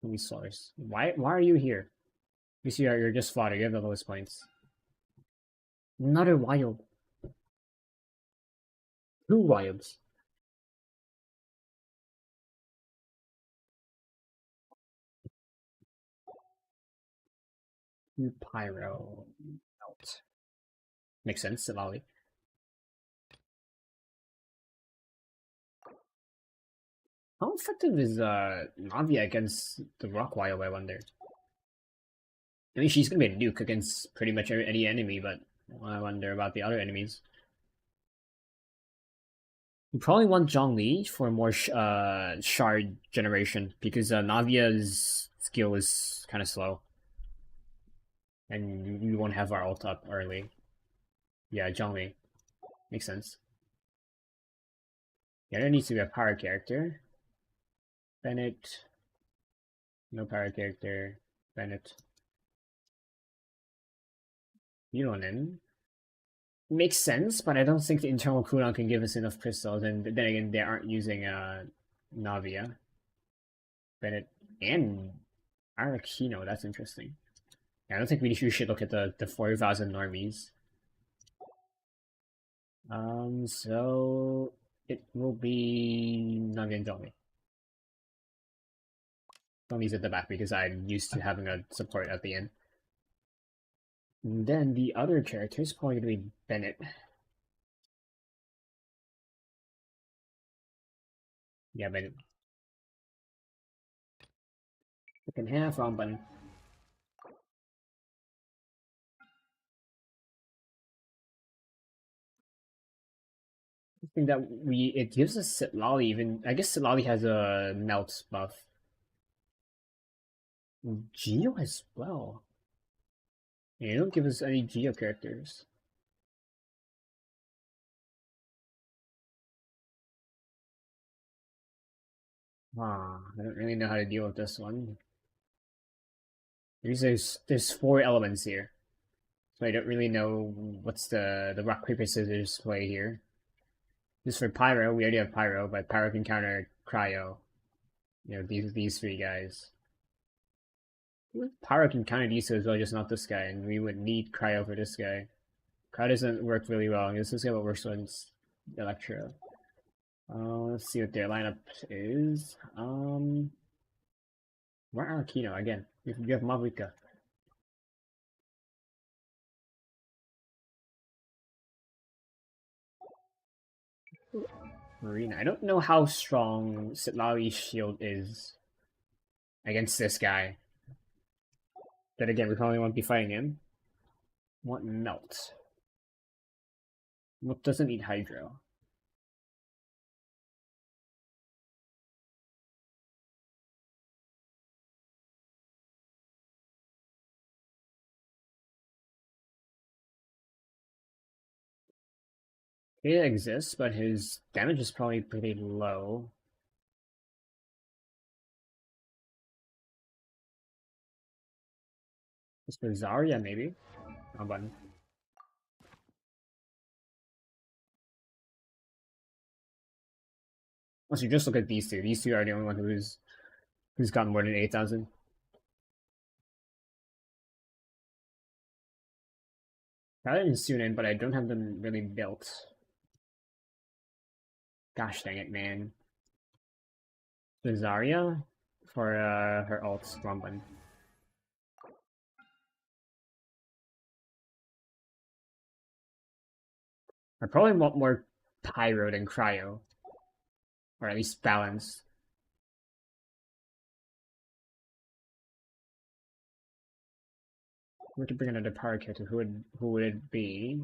A: Resource. Why are you here? You see, you're just fodder. You have the lowest points. Another wild. Two wilds. Two pyro. Out. Makes sense, Seelie. How effective is Navia against the rock wild, I wonder? I mean, she's gonna be a nuke against pretty much any enemy, but I wonder about the other enemies. You probably want Zhongli for more shard generation because Navia's skill is kind of slow, and we won't have our ult up early. Yeah, Zhongli makes sense. Yeah, there needs to be a power character. Bennett, no power character. Bennett, Yunonin. Makes sense, but I don't think the internal cooldown can give us enough crystals, and then again, they aren't using Navia. Bennett, and Arakino, that's interesting. Yeah, I don't think we should look at the 4,000 normies. So it will be Navia and Johnny. Johnny's at the back because I'm used to having a support at the end. And then the other character is probably going to be Bennett. Yeah, Bennett. Second half, wrong button. I think that it gives us Seelie even. I guess Seelie has a melt buff. Geo as well. Yeah, they don't give us any Geo characters. I don't really know how to deal with this one. There's four elements here. So I don't really know what's the rock paper scissors play here. Just for pyro, we already have pyro, but pyro can counter cryo. You know, these three guys. Pyro can counter these two as well, just not this guy, and we would need cryo for this guy. Cryo doesn't work really well, and this is what works on Electro. Let's see what their lineup is. Where Arakino again? You have Mavuika. Marina. I don't know how strong Sitlali's shield is against this guy. But again, we probably won't be fighting him. What melt? What doesn't eat hydro? It exists, but his damage is probably pretty low. Just for Zarya, maybe? Oh, button. Unless you just look at these two. These two are the only one who's gotten more than 8,000. Probably in Sunin, but I don't have them really built. Gosh dang it, man. The Zarya for her ult, wrong button. I probably want more Pyro than Cryo. Or at least balanced. Were to bring another power character, who would it be?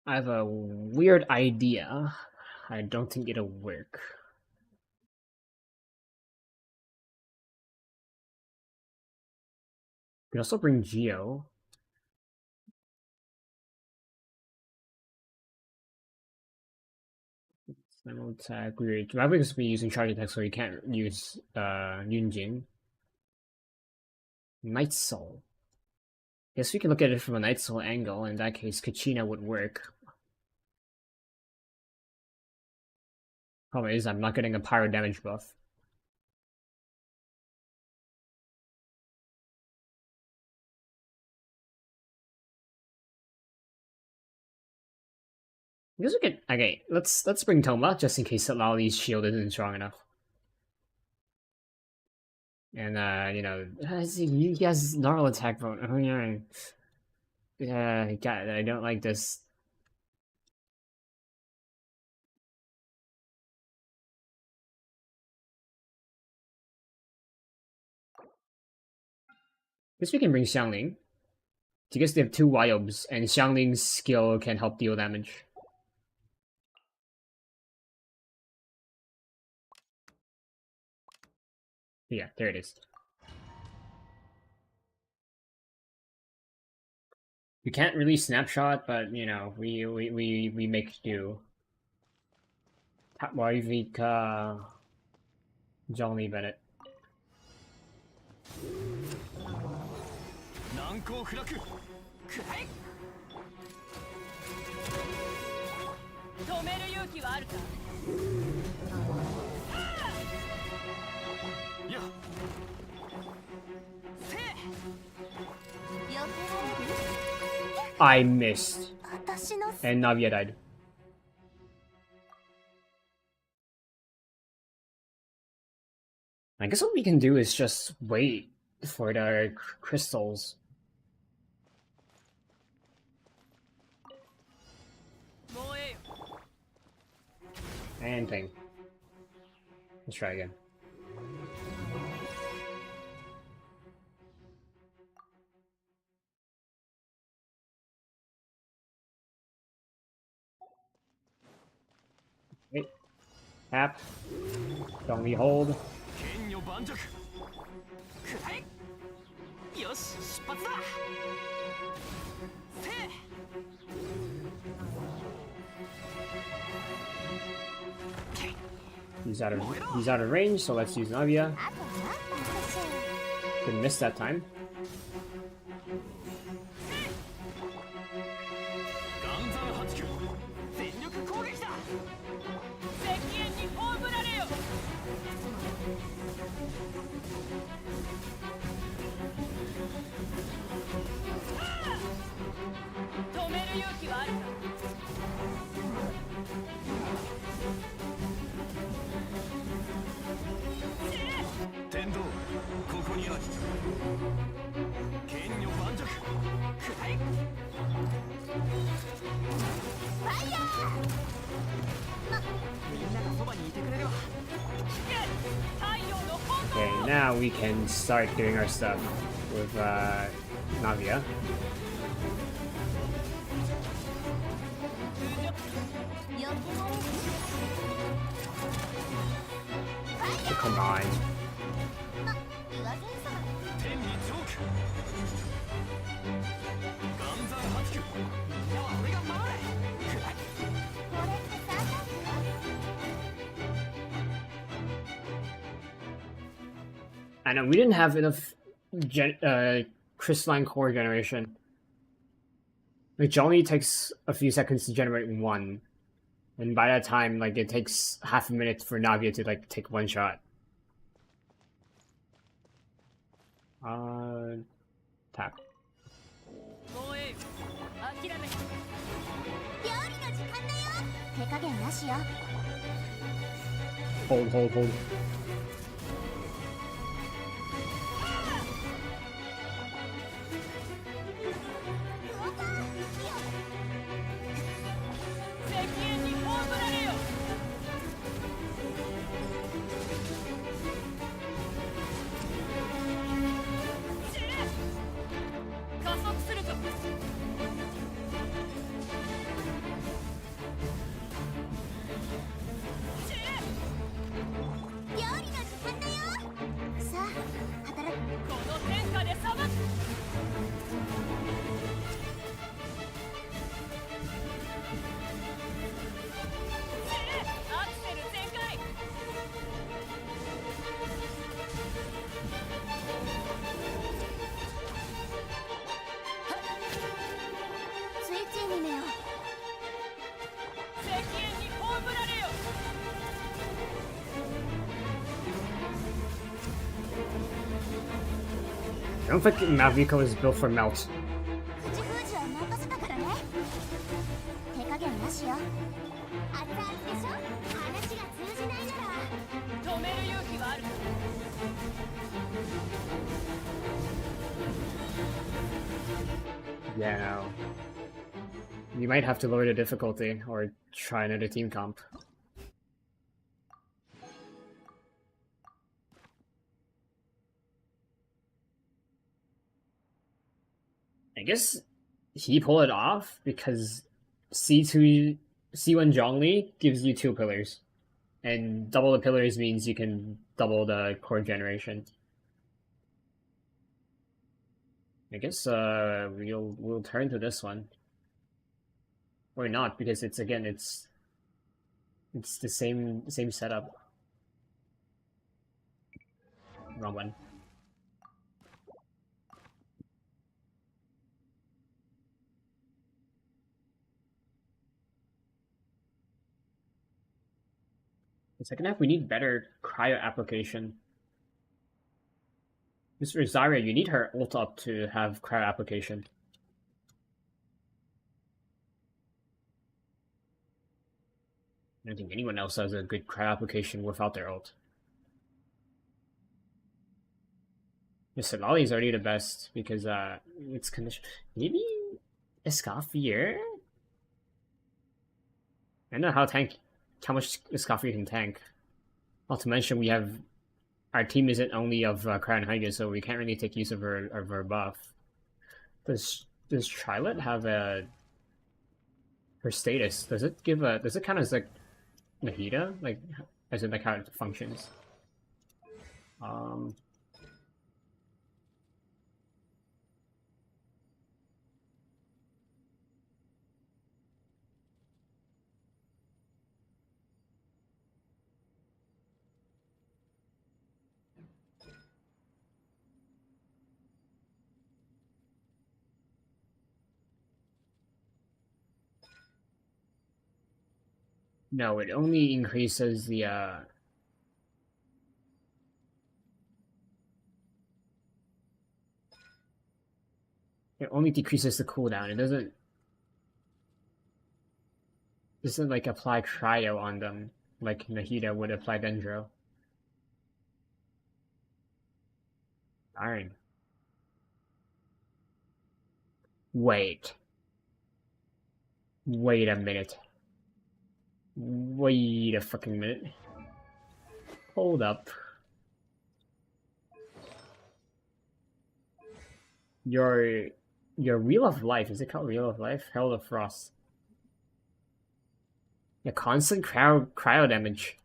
A: I have a weird idea. I don't think it'll work. We can also bring Geo. Final attack. Weird. Probably just be using charge attack, so you can't use Yunjin. Night Soul. Guess we can look at it from a Night Soul angle. In that case, Kachina would work. Problem is, I'm not getting a pyro damage buff. I guess we could. Okay, let's bring Toma just in case Lali's shield isn't strong enough. And you know, he has normal attack bonus. Oh yeah, God, I don't like this. Guess we can bring Xiangling. I guess they have two Wyobs, and Xiangling's skill can help deal damage. Yeah, there it is. We can't really snapshot, but you know, we make do. Tapwarvika Johnny Bennett. I missed. And Navia died. I guess what we can do is just wait for the crystals. And thing. Let's try again. Wait. Tap. Don't we hold? He's out of range, so let's use Navia. Didn't miss that time. Okay, now we can start doing our stuff with Navia. Oh, come on. I know we didn't have enough crystalline core generation. Which only takes a few seconds to generate one. And by that time, like, it takes half a minute for Navia to, like, take one shot. Tap. Hold. I don't think miHoYo is built for melt. Yeah, no. You might have to lower the difficulty or try another team comp. I guess he pulled it off because C2 C1 Zhongli gives you 2 pillars. And double the pillars means you can double the core generation. I guess we'll turn to this one. Or not, because it's the same setup. Wrong one. The second half we need better cryo application. Mr. Zarya, you need her ult up to have cryo application. I don't think anyone else has a good cryo application without their ult. Seelie is already the best because it's condition. Maybe Escoffier? I don't know how much Escoffier can tank. Not to mention we have our team isn't only of Crown Hyga, so we can't really take use of her buff. Does Trilet have her status? Does it count as like Mahita? Like as in like how it functions? No, it only increases the it only decreases the cooldown. It doesn't like apply cryo on them like Nahida would apply Dendro. Darn. Wait. Wait a minute. Wait a fucking minute. Hold up. Your Wheel of Life, is it called Wheel of Life? Herald of Frost. Yeah, constant cryo damage.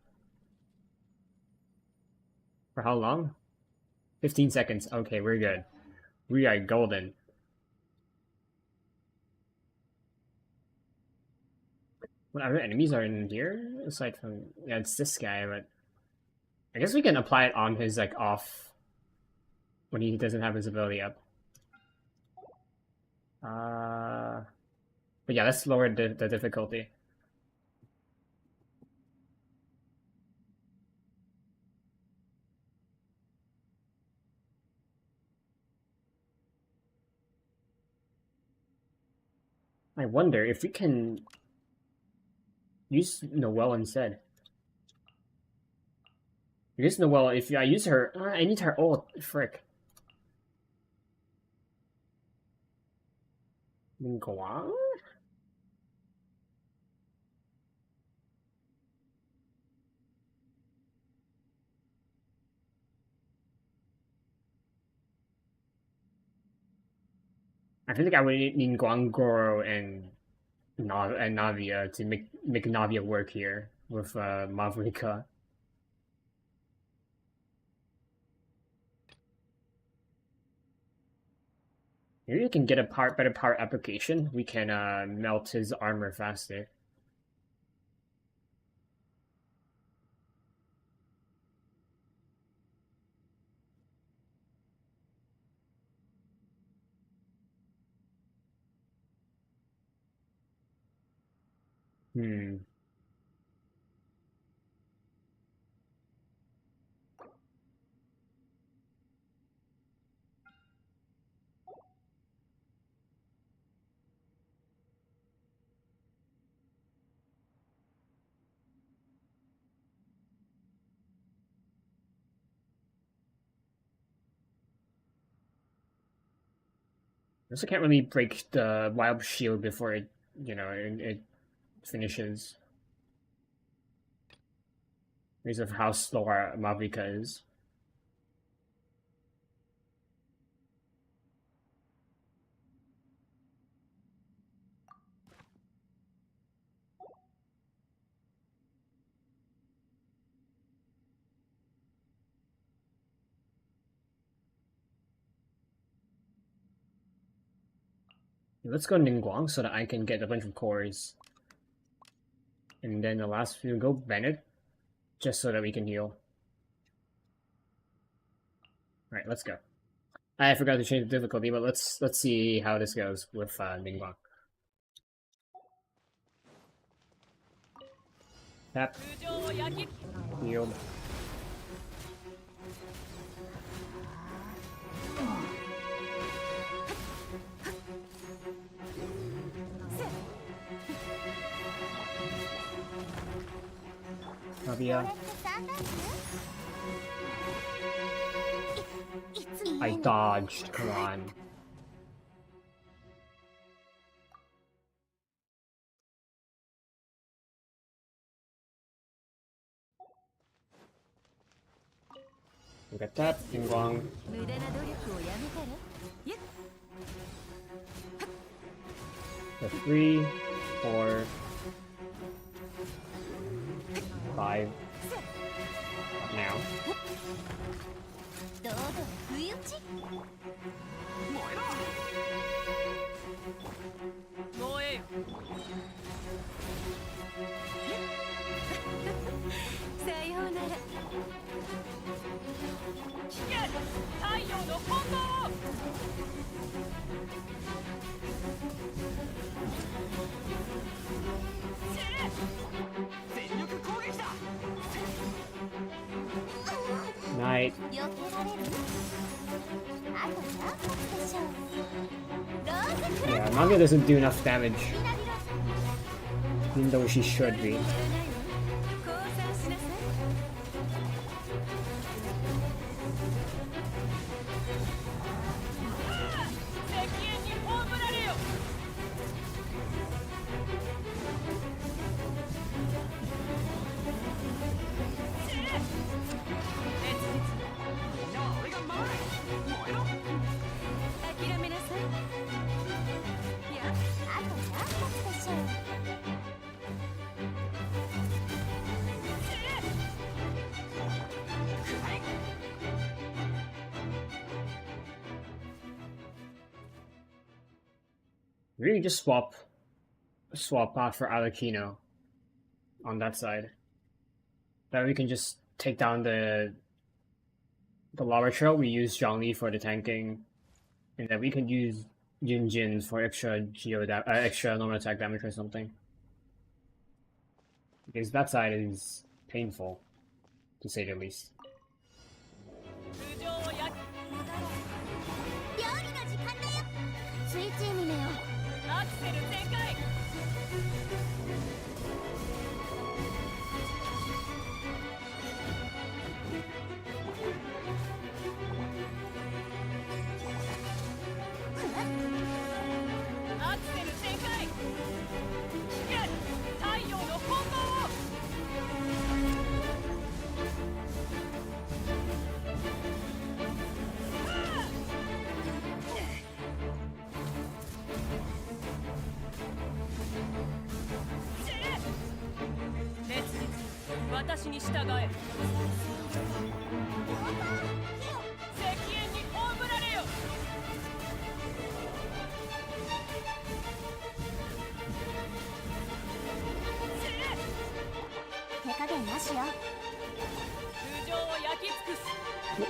A: For how long? 15 seconds. Okay, we're good. We are golden. What other enemies are in here? Aside from... Yeah, it's this guy, but... I guess we can apply it on his, like, off... when he doesn't have his ability up. But yeah, let's lower the difficulty. I wonder if we can use Noelle instead. Use Noelle, if I use her... I need her ult, frick. Guang? I feel like I would need Guangoro and Navia to make Navia work here with Mavrika. Maybe we can get a better power application. We can melt his armor faster. Hmm. also can't really break the wild shield before it, it finishes. Because of how slow our Mavrika is. Let's go Ningguang so that I can get a bunch of cores. And then the last few go Bennett, just so that we can heal. Alright, let's go. I forgot to change the difficulty, but let's see how this goes with Ningguang. Tap. Healed. Navia. I dodged, come on. Look at that, Ningguang. The 3, 4, 5. Now. Night. Yeah, Manga doesn't do enough damage. Even though she should be. Really just swap out for Alakino on that side. That way we can just take down the lava trail. We use Zhongli for the tanking, and then we can use Jin for extra extra normal attack damage or something. Because that side is painful, to say the least.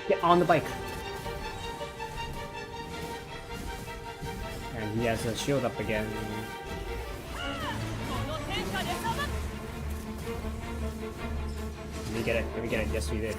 A: Get on the bike. And he has a shield up again. Let me get it. Let me get it. Yes, we did.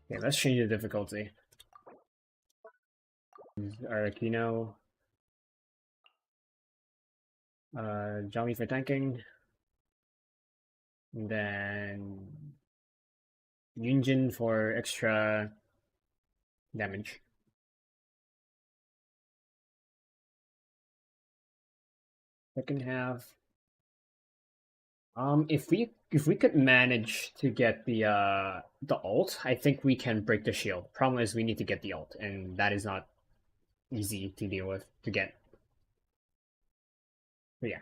A: Okay, let's change the difficulty. Arakino. Johnny for tanking. And then Yunjin for extra damage. Second half. If we could manage to get the ult, I think we can break the shield. Problem is we need to get the ult, and that is not easy to deal with to get. But yeah.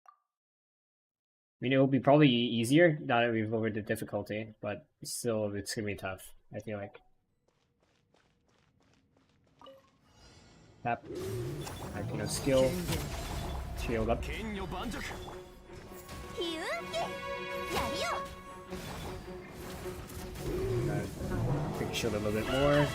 A: I mean, it will be probably easier now that we've lowered the difficulty, but still, it's gonna be tough, I feel like. Tap. Skill. Shield up. Make shield a little bit more.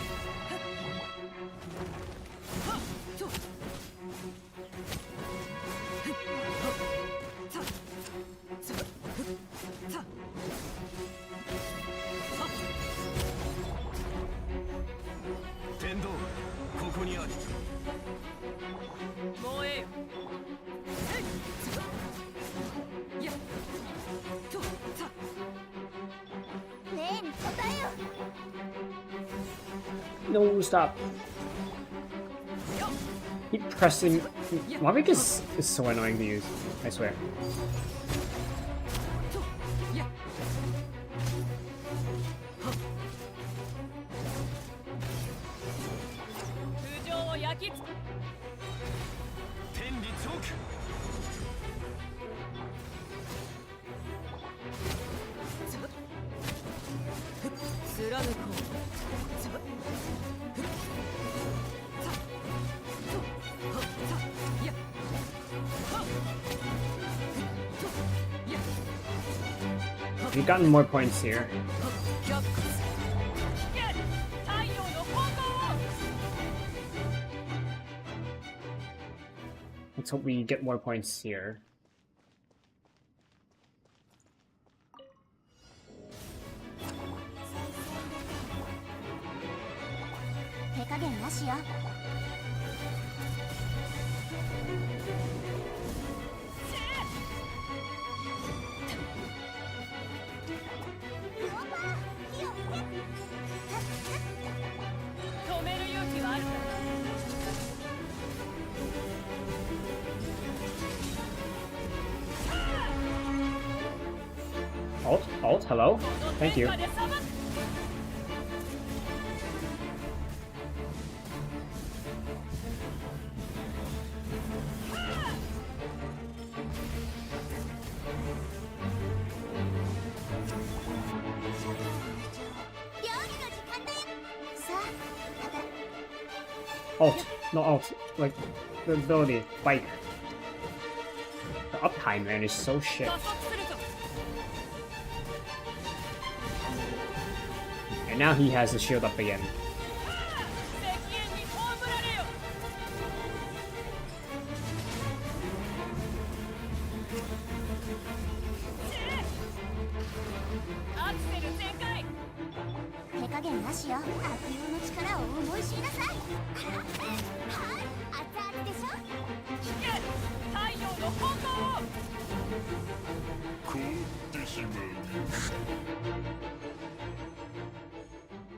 A: No, stop. Keep pressing. Mavic is so annoying to use, I swear. We've gotten more points here. Let's hope we get more points here. Alt, hello? Thank you. Alt, no alt, like the ability, bike. The uptime, man, is so shit. And now he has the shield up again.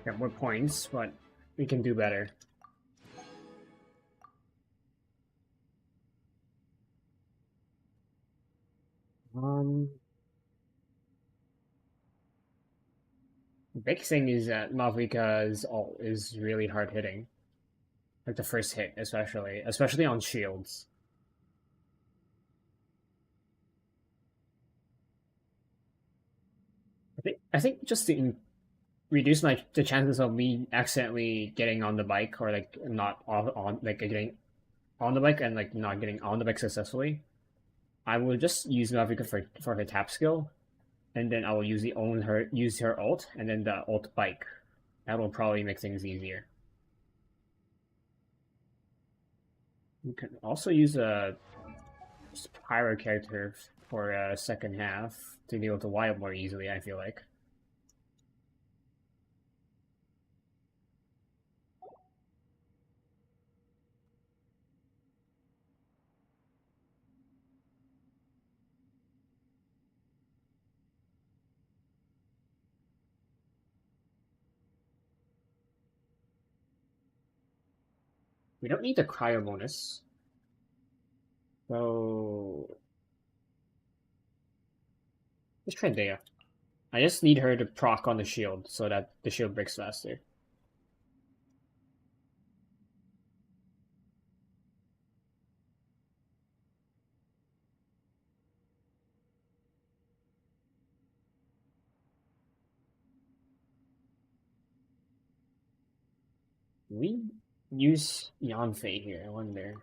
A: Got more points, but we can do better. The big thing is that Mavrika's ult is really hard hitting. Like the first hit, especially on shields. I think just to reduce the chances of me accidentally getting on the bike or like not on like getting on the bike and like not getting on the bike successfully, I will just use Mavrika for her tap skill, and then I will use her ult and then the ult bike. That will probably make things easier. You can also use a pyro character for a second half to deal with the wild more easily, I feel like. We don't need the cryo bonus. So let's try Dea. I just need her to proc on the shield so that the shield breaks faster. We use Yanfei here, I wonder.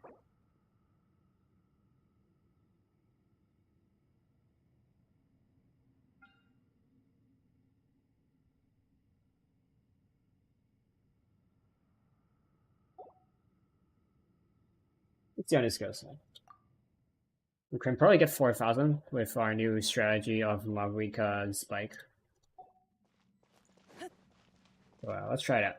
A: Let's see how this goes. We can probably get 4,000 with our new strategy of Mavrika and Spike. Well, let's try it out.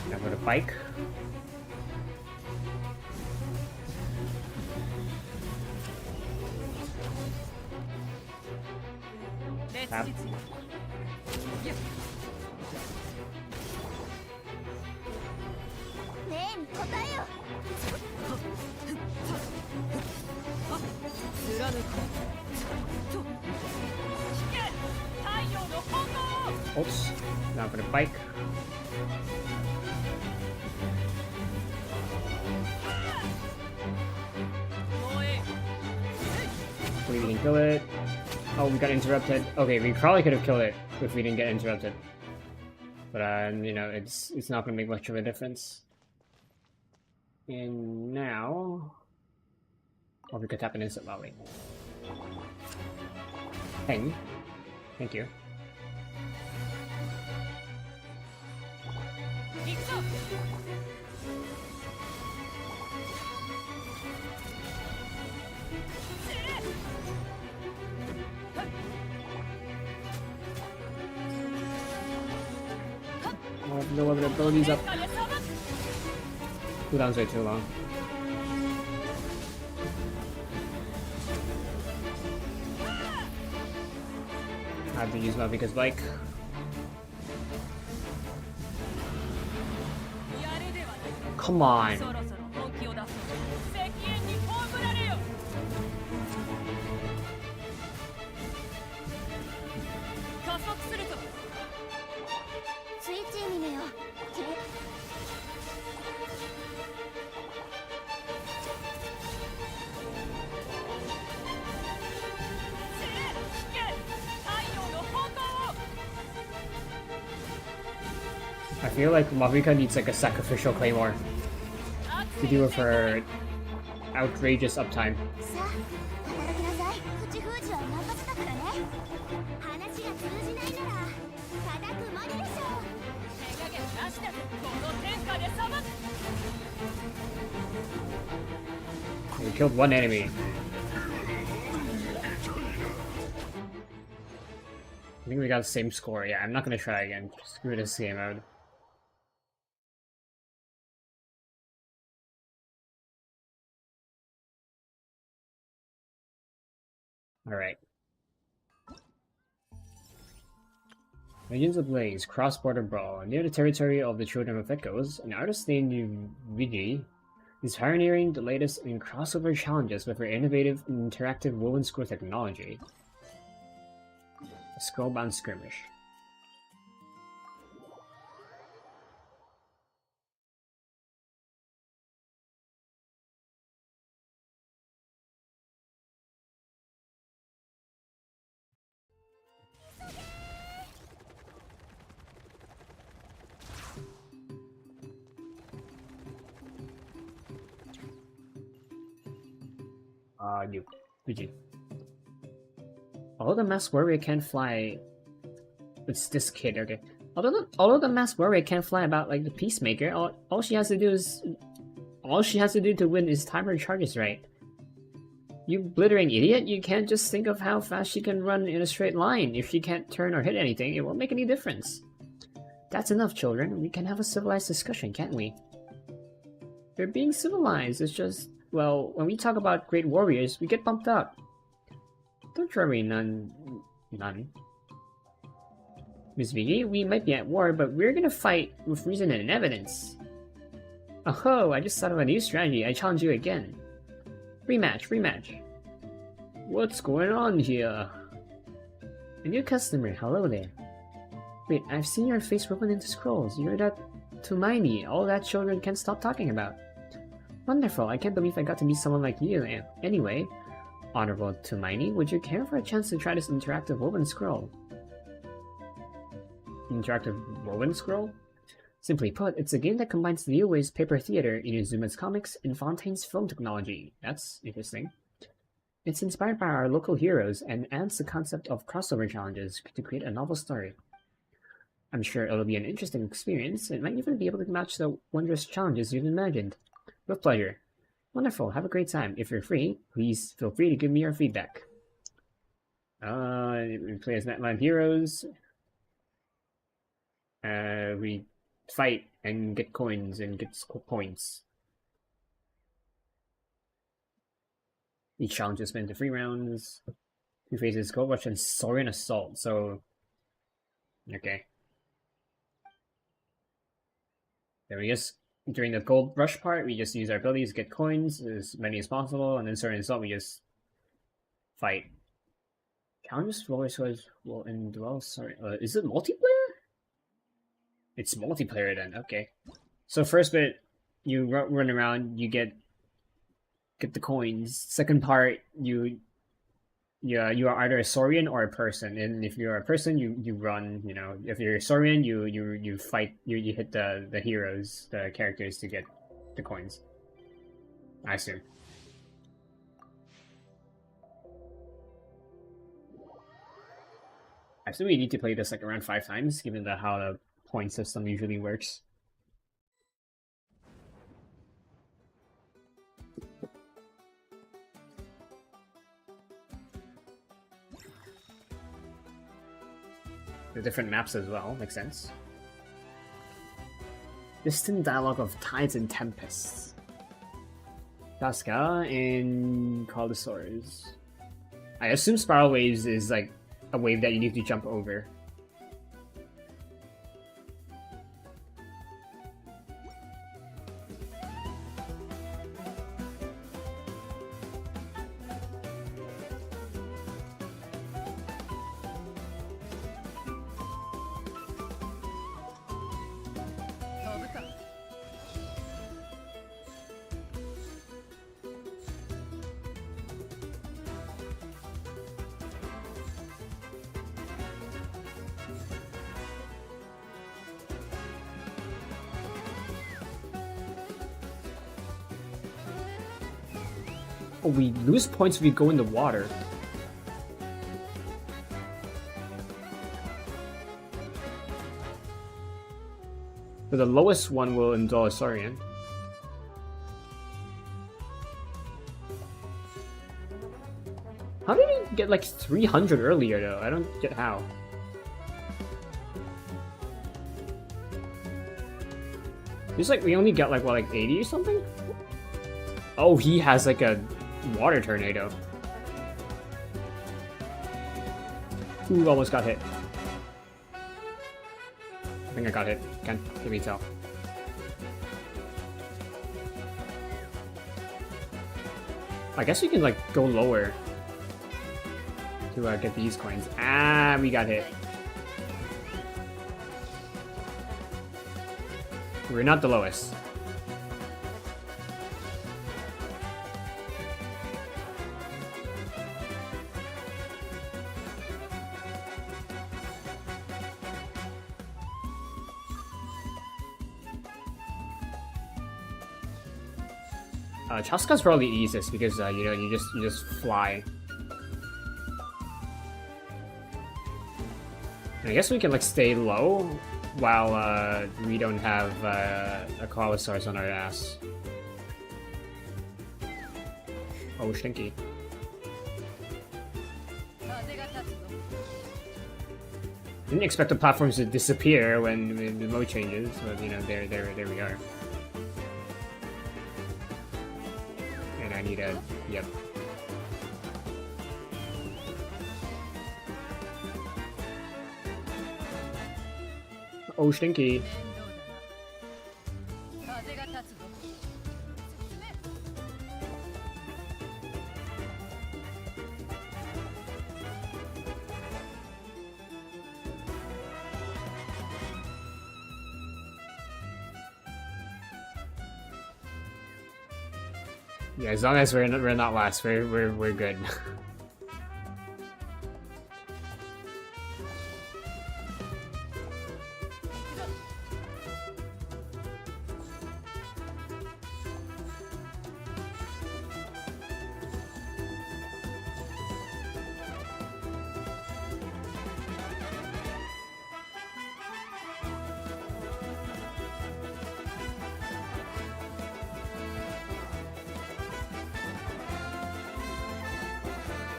A: Now go to bike. Tap. Oops. Now for the bike. We didn't kill it. Oh, we got interrupted. Okay, we probably could have killed it if we didn't get interrupted. But you know, it's not gonna make much of a difference. And now, oh, we could tap an instant volley. Hang. Thank you. Oh, no other abilities up. Cooldown's way too long. I have to use Mavika's bike. Come on. I feel like Mavika needs like a sacrificial claymore to deal with her outrageous uptime. We killed one enemy. I think we got the same score. Yeah, I'm not gonna try again. Screw this game mode. Alright. Legends of Blaze, cross-border brawl. Near the territory of the Children of Echoes, an artist named Vigi is pioneering the latest in crossover challenges with her innovative and interactive woven scroll technology. A scroll-bound skirmish. You. GG. Although the masked warrior can't fly... It's this kid, okay. Although the masked warrior can't fly about like the peacemaker, all she has to do is... All she has to do to win is time her charges right. You blithering idiot, you can't just think of how fast she can run in a straight line. If she can't turn or hit anything, it won't make any difference. That's enough, children. We can have a civilized discussion, can't we? They're being civilized, it's just... Well, when we talk about great warriors, we get pumped up. Don't worry, none. Miss Vicky, we might be at war, but we're gonna fight with reason and evidence. Oh, I just thought of a new strategy. I challenge you again. Rematch. What's going on here? A new customer, hello there. Wait, I've seen your face woven into scrolls. You're that teeming, all that children can't stop talking about. Wonderful, I can't believe I got to meet someone like you. Anyway, Honorable teeming, would you care for a chance to try this interactive woven scroll? Interactive woven scroll? Simply put, it's a game that combines Liyue's paper theater, Inuzuma's comics, and Fontaine's film technology. That's interesting. It's inspired by our local heroes and adds the concept of crossover challenges to create a novel story. I'm sure it'll be an interesting experience. It might even be able to match the wondrous challenges you've imagined. With pleasure. Wonderful, have a great time. If you're free, please feel free to give me your feedback. We play as Netline heroes. We fight and get coins and get points. Each challenge is split into 3 rounds. 2 phases, Gold Rush and Saurian Assault, so... Okay. Then we just, during the Gold Rush part, we just use our abilities to get coins, as many as possible, and then Saurian Assault we just fight. Challenges roller swords will indwell Saurian... is it multiplayer? It's multiplayer then, okay. So first bit, you run around, you get the coins. Second part, you are either a Saurian or a person, and if you're a person, you run. You know, if you're a Saurian, you fight. You hit the heroes, the characters to get the coins. I assume. I assume we need to play this like around 5 times, given how the point system usually works. The different maps as well, makes sense. Distant dialogue of tides and tempests. Casca and Carlosaurus. I assume Spiral Waves is like a wave that you need to jump over. Oh, we lose points if we go in the water. But the lowest one will indulge a Saurian. How did we get like 300 earlier though? I don't get how. It's like we only got like what, like 80 or something? Oh, he has like a water tornado. Ooh, almost got hit. I think I got hit. Can't really tell. I guess we can like go lower to get these coins. Ah, we got hit. We're not the lowest. Chaska's probably easiest because you know you just fly. And I guess we can like stay low while we don't have a Colosaurus on our ass. Oh, stinky. Didn't expect the platforms to disappear when the mode changes, but you know, there we are. And I need a, yep. Oh, stinky. Yeah, as long as we're not last, we're good.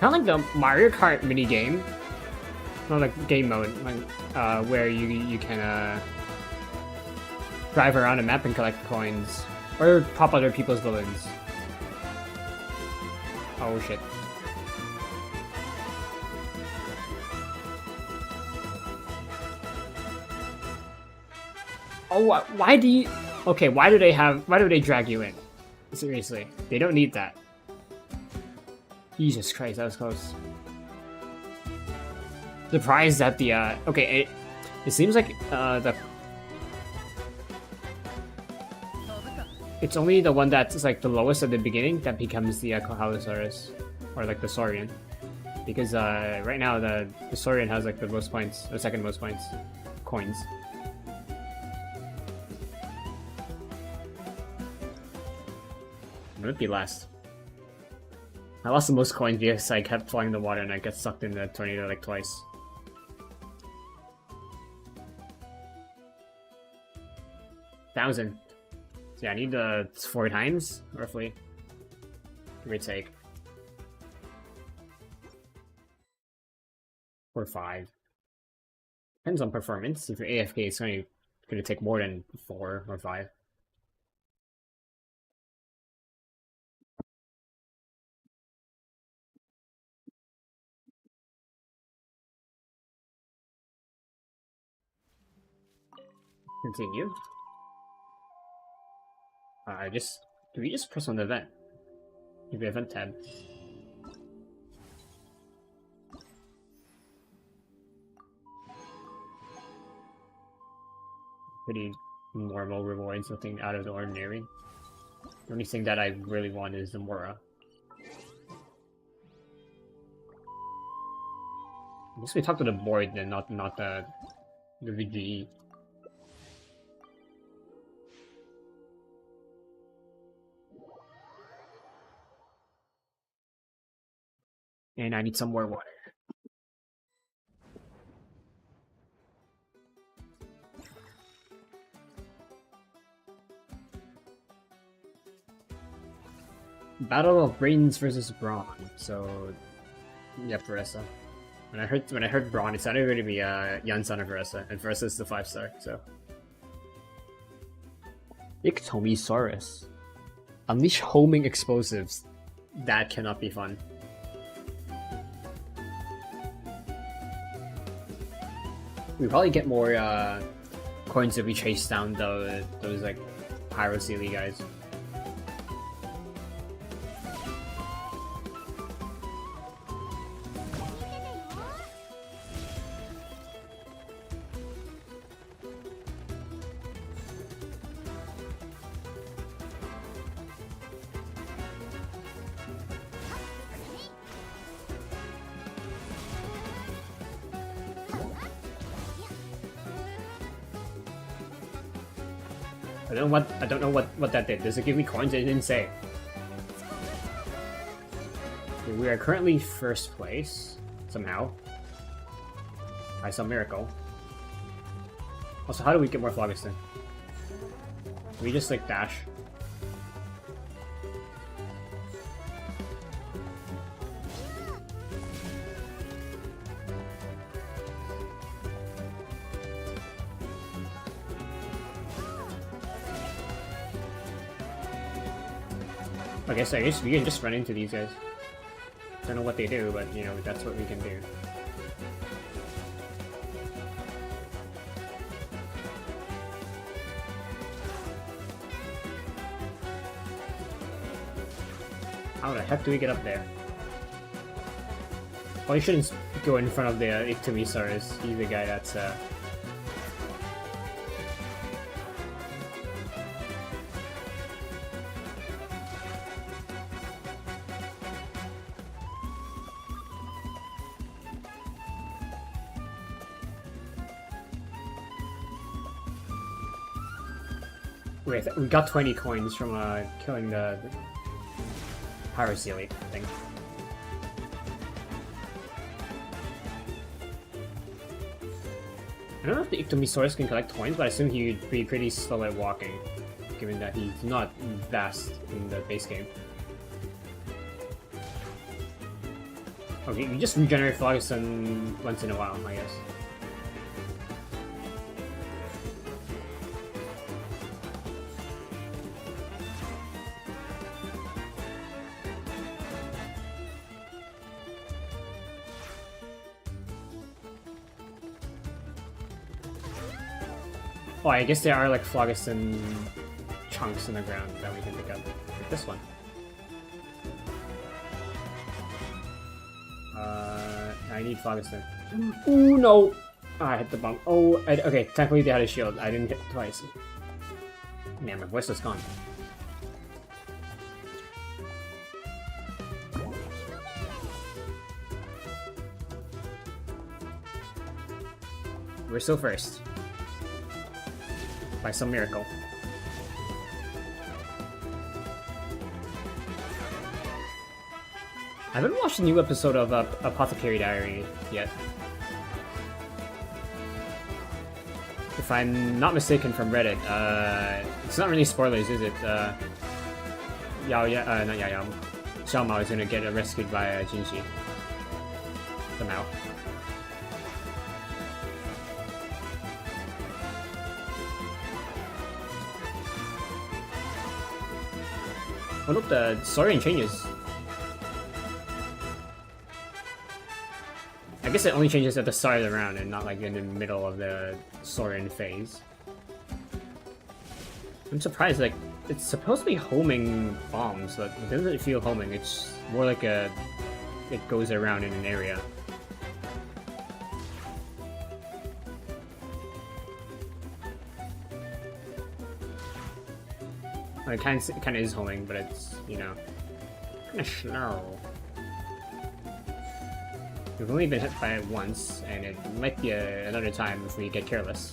A: Kind of like the Mario Kart mini game, not like game mode, like where you can drive around a map and collect coins or pop other people's balloons. Oh shit! Oh, why do you? Okay, why do they drag you in? Seriously, they don't need that. Jesus Christ, that was close. Surprised that the okay, it seems like it's only the one that's like the lowest at the beginning that becomes the Kohalosaurus, or like the Saurian, because right now the Saurian has like the most points, the second most points, coins. It would be last. I lost the most coins because I kept flying in the water and I got sucked in the tornado like twice. $1,000. So yeah, I need 4 times, roughly. Give or take. Or 5. Depends on performance. If you're AFK, it's gonna take more than 4 or 5. Continue. Do we just press on the event? Maybe event tab. Pretty normal rewards, nothing out of the ordinary. The only thing that I really want is the Mora. I guess we talked to the board then, not the VGE. And I need some more water. Battle of Brains versus Brawn. So, yeah, Veressa. When I heard Brawn, it sounded going to be Yansan of Veressa, and Veressa is the 5-star. So, Ictomisaurus. Unleash homing explosives. That cannot be fun. We probably get more coins if we chase down those like Seelie guys. I don't know what that did. Does it give me coins? It didn't say. We are currently first place, somehow. By some miracle. Also, how do we get more Phlogiston? We just like dash. Okay, so I guess we can just run into these guys. Don't know what they do, but you know, that's what we can do. How the heck do we get up there? Well, you shouldn't go in front of the Ictomisaurus. He's the guy that's Wait, we got 20 coins from killing the Seelie thing. I don't know if the Ictomisaurus can collect coins, but I assume he would be pretty slow at walking, given that he's not vast in the base game. Okay, you just regenerate Phlogiston once in a while, I guess. Oh, I guess there are like Phlogiston chunks in the ground that we can pick up. Like this one. I need Phlogiston. Ooh, no! Ah, I hit the bump. Oh, okay, thankfully they had a shield. I didn't hit twice. Man, my voice was gone. We're still first. By some miracle. I haven't watched a new episode of Apothecary Diary yet. If I'm not mistaken from Reddit, it's not really spoilers, is it? Not Yao. Xiaomao is gonna get rescued by Jinxi. Somehow. Oh look, the Saurian changes. I guess it only changes at the start of the round and not like in the middle of the Saurian phase. I'm surprised, like, it's supposed to be homing bombs, but it doesn't feel homing, it's more like it goes around in an area. It kind of is homing, but it's, you know, kind of slow. We've only been hit by it once, and it might be another time if we get careless.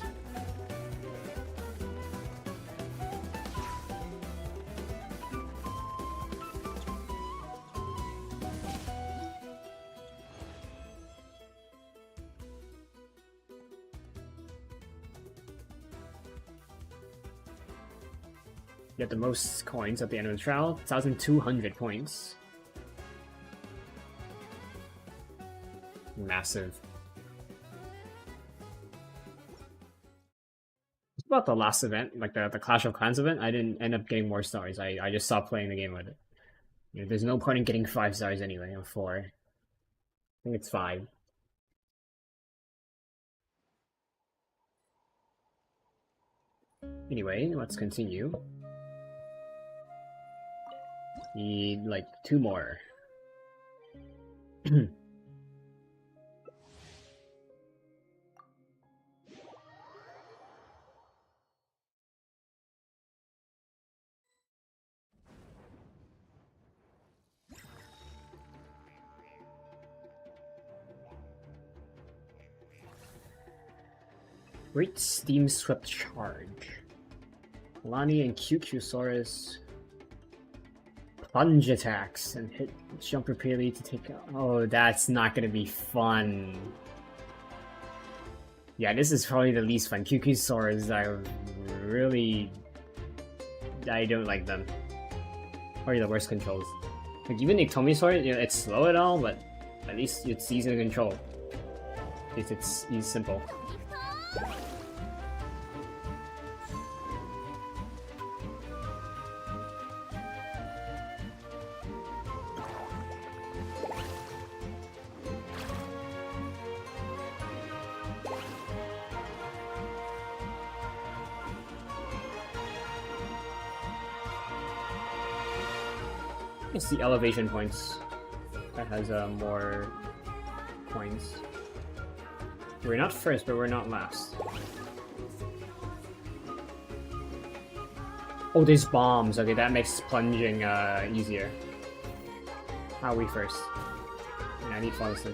A: Get the most coins at the end of the trial, 1,200 points. Massive. About the last event, like the Clash of Clans event, I didn't end up getting more stars. I just stopped playing the game with it. You know, there's no point in getting 5 stars anyway, or 4. I think it's 5. Anyway, let's continue. Need like 2 more. Great Steam Swept Charge. Lani and QQsaurus plunge attacks and hit jump repeatedly to take out. Oh, that's not gonna be fun. Yeah, this is probably the least fun. QQ swords are really... I don't like them. Probably the worst controls. Like even Iktomi sword, you know, it's slow at all, but at least it's easy to control. At least it's simple. It's the elevation points that has more points. We're not first, but we're not last. Oh, there's bombs. Okay, that makes plunging easier. How are we first? Yeah, I need flawlessly.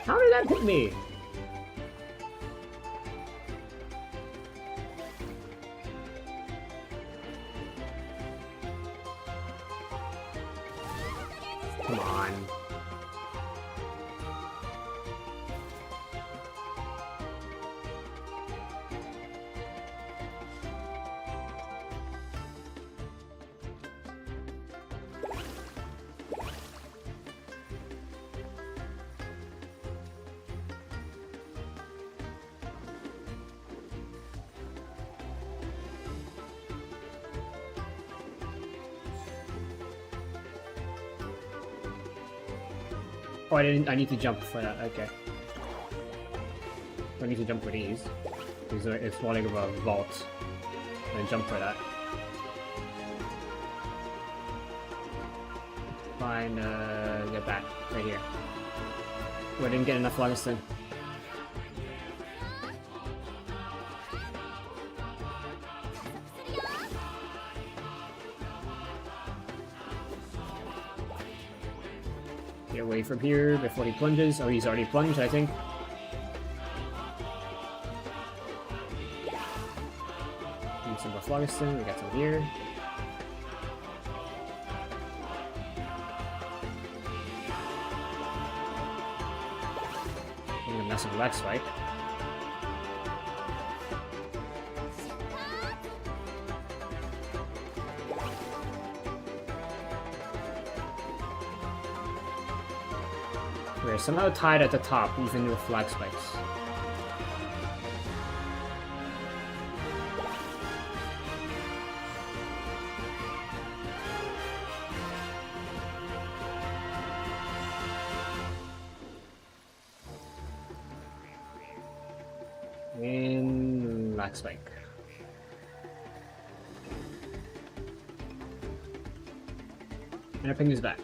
A: How did that hit me? Come on. Oh, I need to jump for that, okay. I need to jump for these. Because it's falling of a vault. And jump for that. Fine, get back. Right here. Oh, I didn't get enough Logiston. Get away from here before he plunges. Oh, he's already plunged, I think. Need some more Phlogiston. We got some here. I'm gonna mess with Lex Spike. We're somehow tied at the top, even with flag spikes. And flag spike. And our ping is back.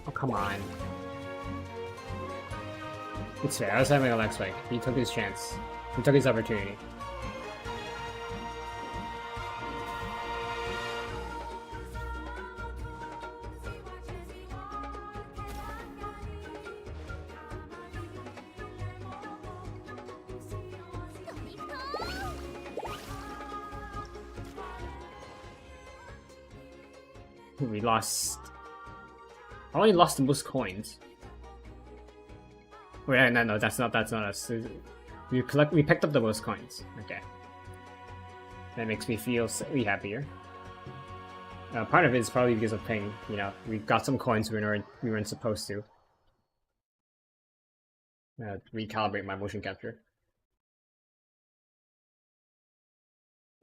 A: Oh, come on. It's fair. I was having a leg spike. He took his chance. He took his opportunity. We lost... I only lost the most coins. Wait, no, that's not us. We picked up the most coins. Okay. That makes me feel slightly happier. Part of it is probably because of ping. You know, we got some coins we weren't supposed to. Recalibrate my motion capture.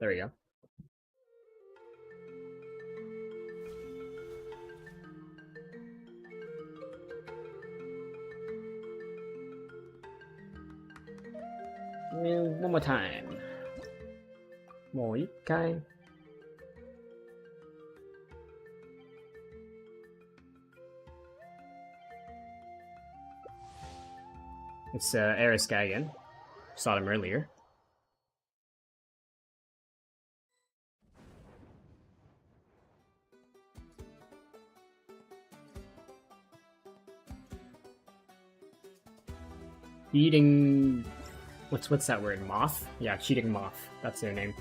A: There we go. One more time. More guy. It's Eris guy again. Saw him earlier. Eating... What's that word? Moth? Yeah, cheating moth. That's their name.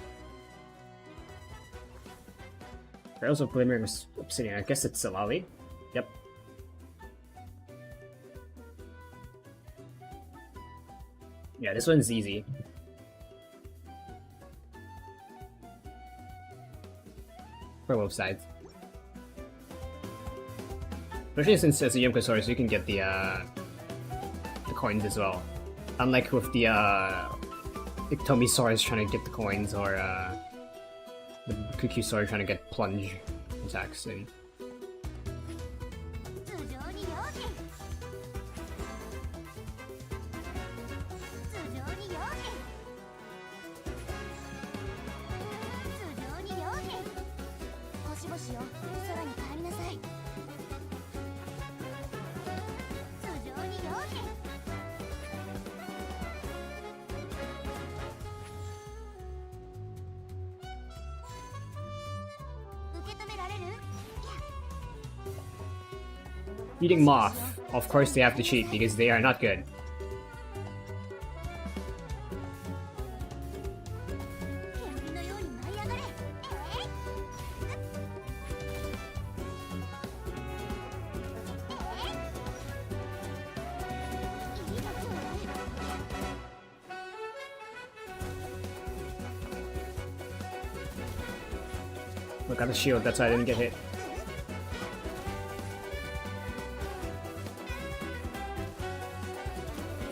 A: Barrels of glimmering obsidian. I guess it's Seelie. Yep. Yeah, this one's easy. For both sides. Especially since as a Yumkosaurus, you can get the coins as well. Unlike with the Tomisaurus trying to get the coins, or the Kukusaurus trying to get plunge attacks in. Eating moth. Of course they have to cheat because they are not good. Look at the shield, that's why I didn't get hit.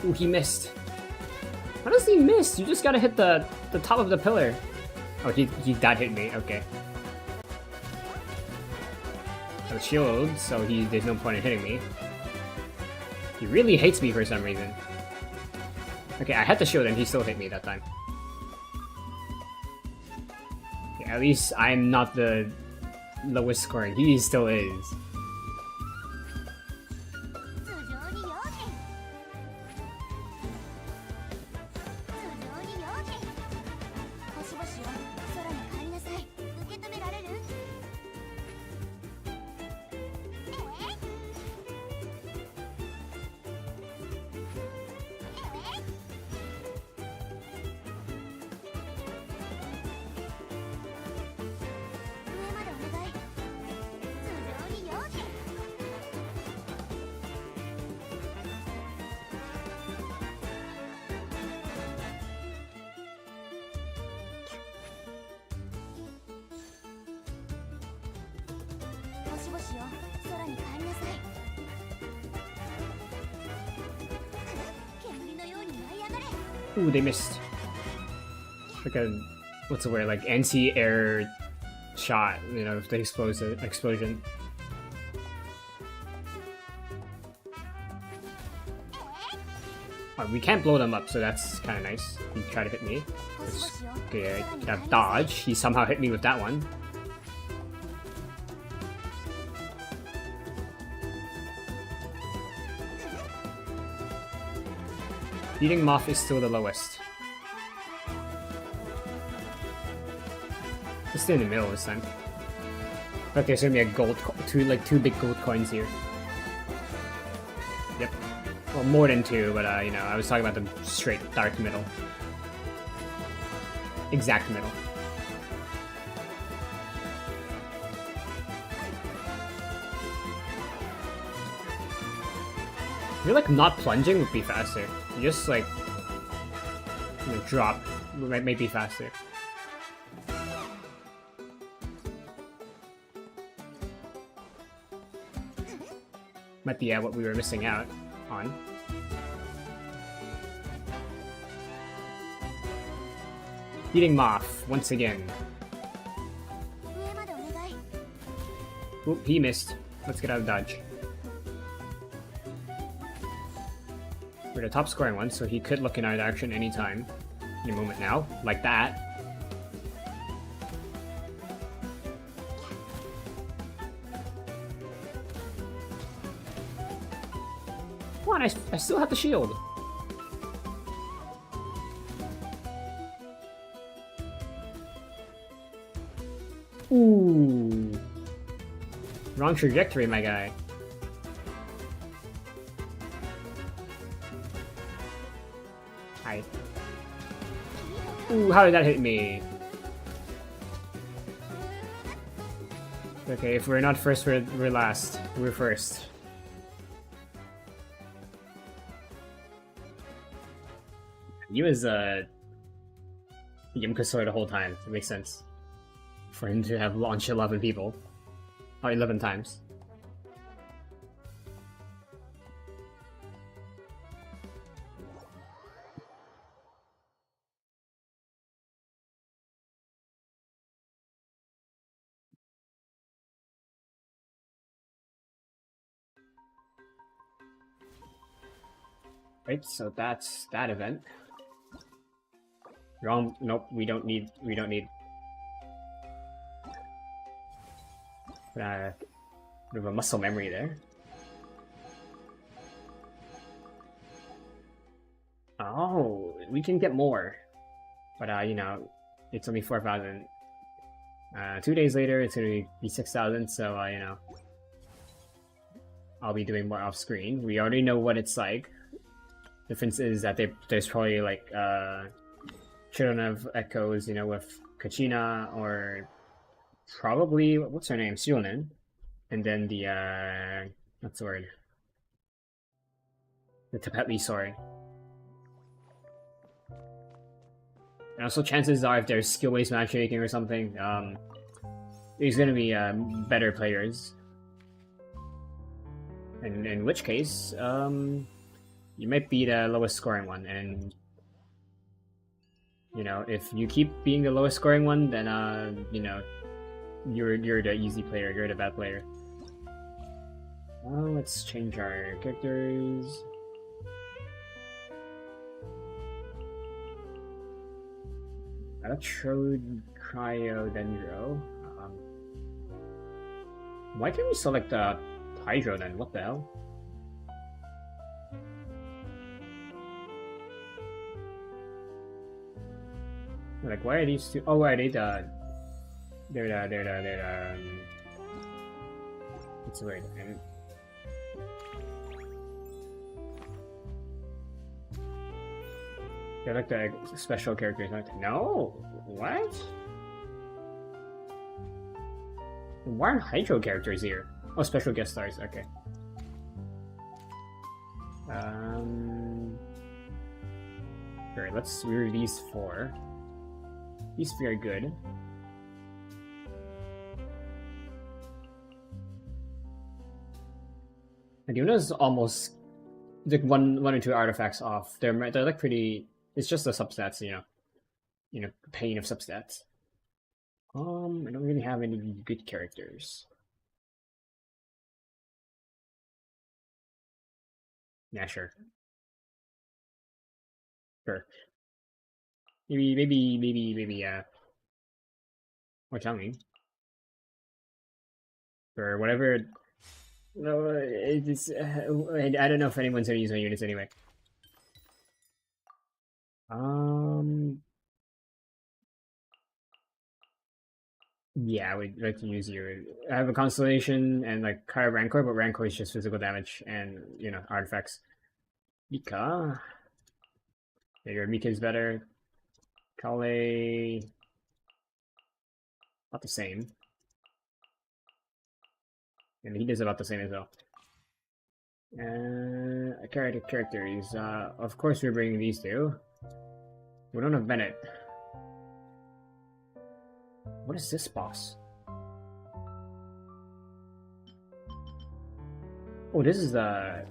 A: Ooh, he missed. How does he miss? You just gotta hit the top of the pillar. Oh, that hit me. Okay. I have a shield, so there's no point in hitting me. He really hates me for some reason. Okay, I had the shield and he still hit me that time. Okay, at least I'm not the lowest scoring. He still is. Ooh, they missed. Like a, what's the word? Like anti-air shot, you know, if they explosion. Oh, we can't blow them up, so that's kind of nice. He tried to hit me. Okay, got dodge. He somehow hit me with that one. Eating moth is still the lowest. Let's stay in the middle this time. Okay, there's gonna be a gold, two big gold coins here. Yep. Well, more than two, but you know, I was talking about the straight dark middle. Exact middle. I feel like not plunging would be faster. You just like, you know, drop might be faster. Might be what we were missing out on. Eating moth. once again. Oop, he missed. Let's get out of dodge. We're the top scoring one, so he could look in our direction anytime. Any moment now. Like that. Come on, I still have the shield. Ooh. Wrong trajectory, my guy. Hi. Ooh, how did that hit me? Okay, if we're not first, we're last. We're first. He was Yimka Sword the whole time. It makes sense for him to have launched 11 people. Oh, 11 times. Right, so that's that event. Wrong. Nope. We don't need. We have a muscle memory there. Oh, we can get more, but you know, it's only 4,000. 2 days later, it's gonna be 6,000. So you know, I'll be doing more off screen. We already know what it's like. Difference is that there's probably like Children of Echoes, you know, with Kachina, or probably, what's her name? Seelie. And then the, what's the word? The Teyvat sword. And also, chances are, if there's skill-based matchmaking or something, there's gonna be better players. And in which case, you might be the lowest scoring one, and you know, if you keep being the lowest scoring one, then you know, you're the easy player, you're the bad player. Let's change our characters. Electrode Cryo Dendro. Why can't we select the Hydro then? What the hell? Like, why are these two? Oh, why are they the? They're the. What's the word? They're like the special characters, aren't they? No, what? Why aren't Hydro characters here? Oh, special guest stars. Okay. Alright, let's read these 4. These 3 are good. And Yuna's almost like one or 2 artifacts off. They're like pretty. It's just the substats, you know, pain of substats. I don't really have any good characters. Yeah, sure. Sure. Maybe, or tell me. Or whatever. No, it's, I don't know if anyone's gonna use my units anyway. Yeah, I would like to use you. I have a Constellation and like Kaya Rancor, but Rancor is just physical damage and, you know, artifacts. Mika. Yeah, your Mika is better. Kale. About the same. And he does about the same as well. Characters. Of course we're bringing these 2. We don't have Bennett. What is this boss? Oh, this is the...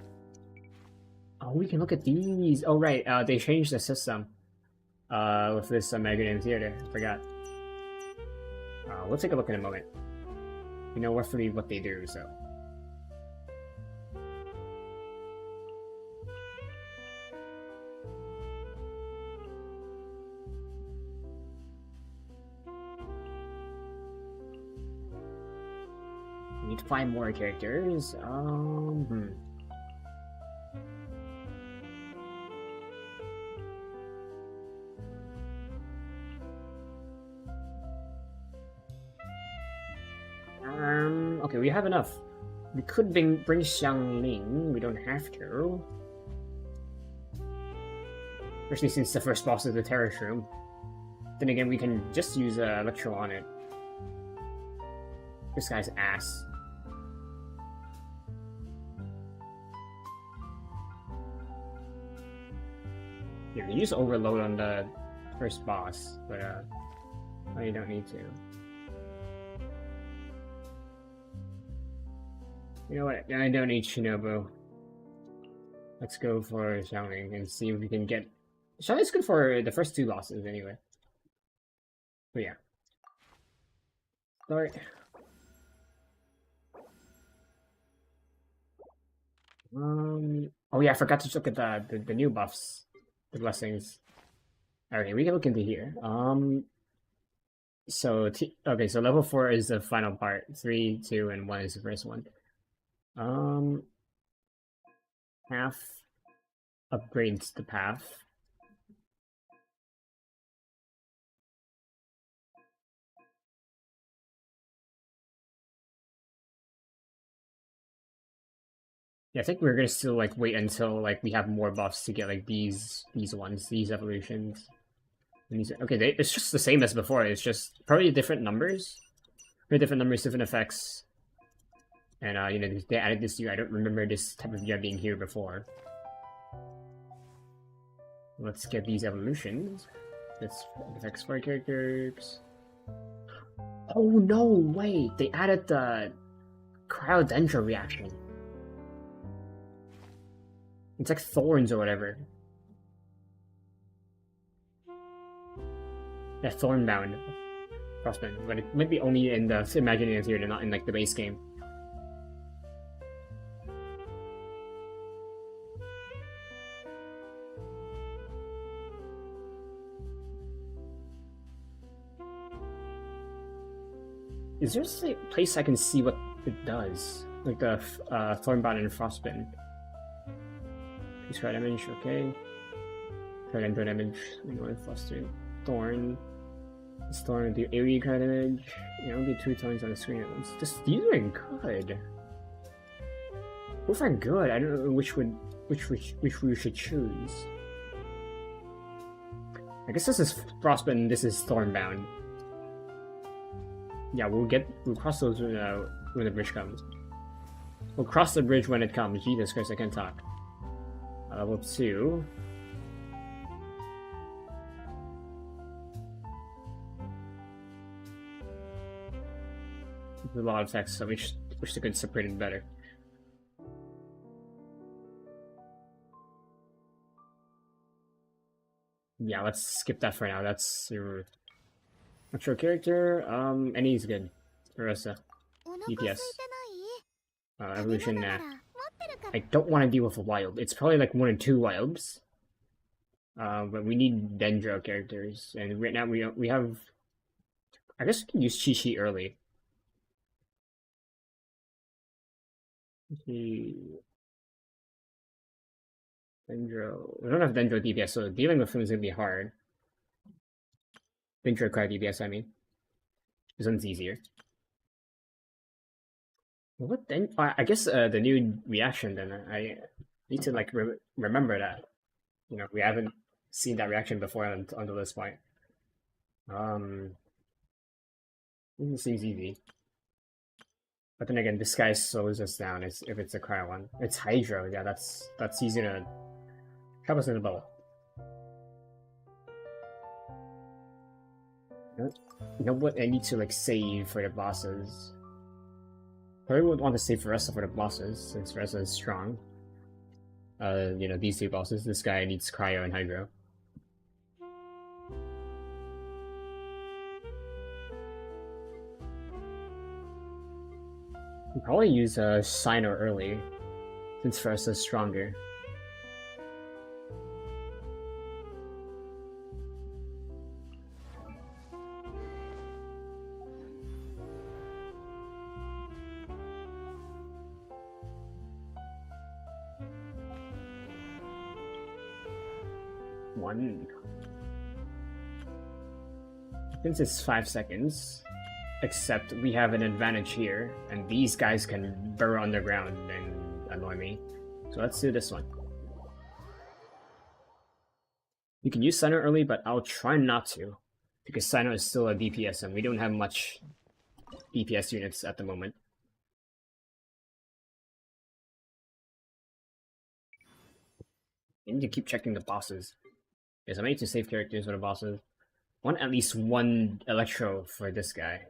A: Oh, we can look at these. Oh, right. They changed the system with this Imaginarium Theater. I forgot. We'll take a look in a moment. We know roughly what they do, so. We need to find more characters. Okay, we have enough. We could bring Xiangling. We don't have to. Especially since the first boss is the terrace room. Then again, we can just use Electro on it. This guy's ass. You can use Overload on the first boss, but oh, you don't need to. You know what? I don't need Shinobu. Let's go for Xiangling and see if we can get. Xiangling's good for the first two bosses anyway. But yeah. Start. Oh yeah, I forgot to look at the new buffs, the blessings. Okay, we can look into here. So okay, so level 4 is the final part. 3, 2, and 1 is the first one. Half upgrades the path. Yeah, I think we're gonna still like wait until like we have more buffs to get like these ones, these evolutions. And these, okay, it's just the same as before. It's just probably different numbers, different effects. And you know, they added this year. I don't remember this type of gear being here before. Let's get these evolutions. Let's affects 4 characters. Oh no! Wait, they added the Cryodendra reaction. It's like thorns or whatever. Yeah, thornbound. Frostbound, but it might be only in the Imaginarium here, not in like the base game. Is there a place I can see what it does? Like the Thornbound and Frostbound. Please cry damage, okay. Cry and damage, Fluster. Thorn. Storm will do AoE cry damage. You know, do 2 times on the screen at once. These are good. Both are good. I don't know which we should choose. I guess this is Frostbound and this is Thornbound. Yeah, we'll cross those when the bridge comes. We'll cross the bridge when it comes. Jesus Christ, I can't talk. Level 2. There's a lot of text, so I wish they could separate it better. Yeah, let's skip that for now. That's your mature character. Any's good. Urasa. DPS. Evolution, nah. I don't want to deal with a wild. It's probably like 1 or 2 wilds. But we need Dendro characters, and right now we have. I guess we can use Chi early. Dendro. We don't have Dendro DPS, so dealing with him is gonna be hard. Dendro card DPS, I mean. This one's easier. What then? I guess the new reaction. Then I need to like remember that. You know, we haven't seen that reaction before until this point. This seems easy. But then again, this guy slows us down if it's a cryo one. It's Hydro, yeah, that's easy to help us in the bubble. You know what? I need to like save for the bosses. Probably would want to save Ressa for the bosses since Ressa is strong. You know, these 2 bosses. This guy needs Cryo and Hydro. We probably use a Sino early, since first is stronger. One. Since it's 5 seconds, except we have an advantage here, and these guys can burrow underground and annoy me. So let's do this one. You can use Sino early, but I'll try not to, because Sino is still a DPS and we don't have much DPS units at the moment. I need to keep checking the bosses. Yes, I need to save characters for the bosses. I want at least one Electro for this guy.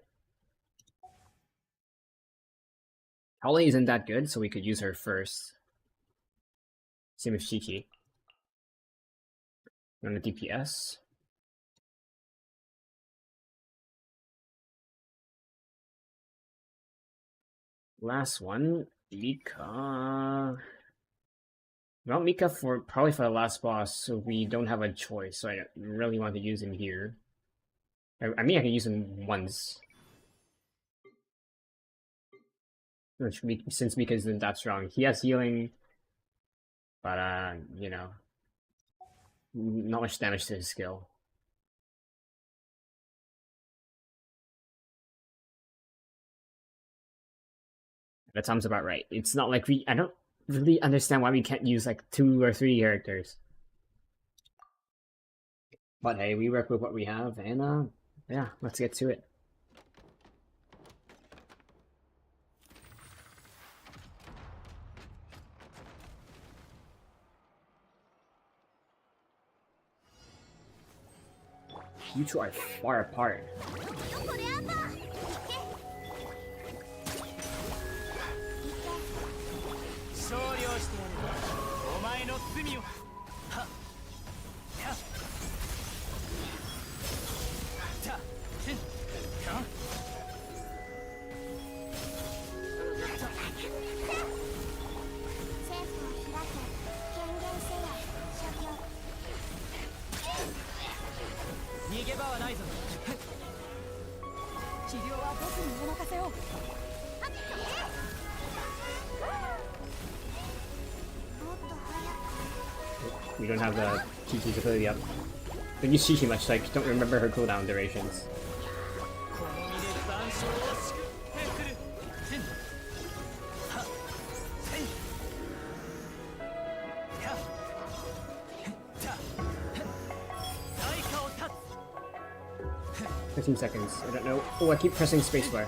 A: Holly isn't that good, so we could use her first. Same with Shichi. On the DPS. Last one, Mika. Well, Mika probably for the last boss, so we don't have a choice. So I don't really want to use him here. I mean, I can use him once. Since Mika isn't that strong, he has healing, but you know, not much damage to his skill. That sounds about right. It's not like I don't really understand why we can't use like 2 or 3 characters. But hey, we work with what we have, and yeah, let's get to it. You two are far apart. We don't have the Chi-Chi's ability up. Don't use Chi-Chi much, like, don't remember her cooldown durations. Seconds. I don't know. Oh, I keep pressing spacebar.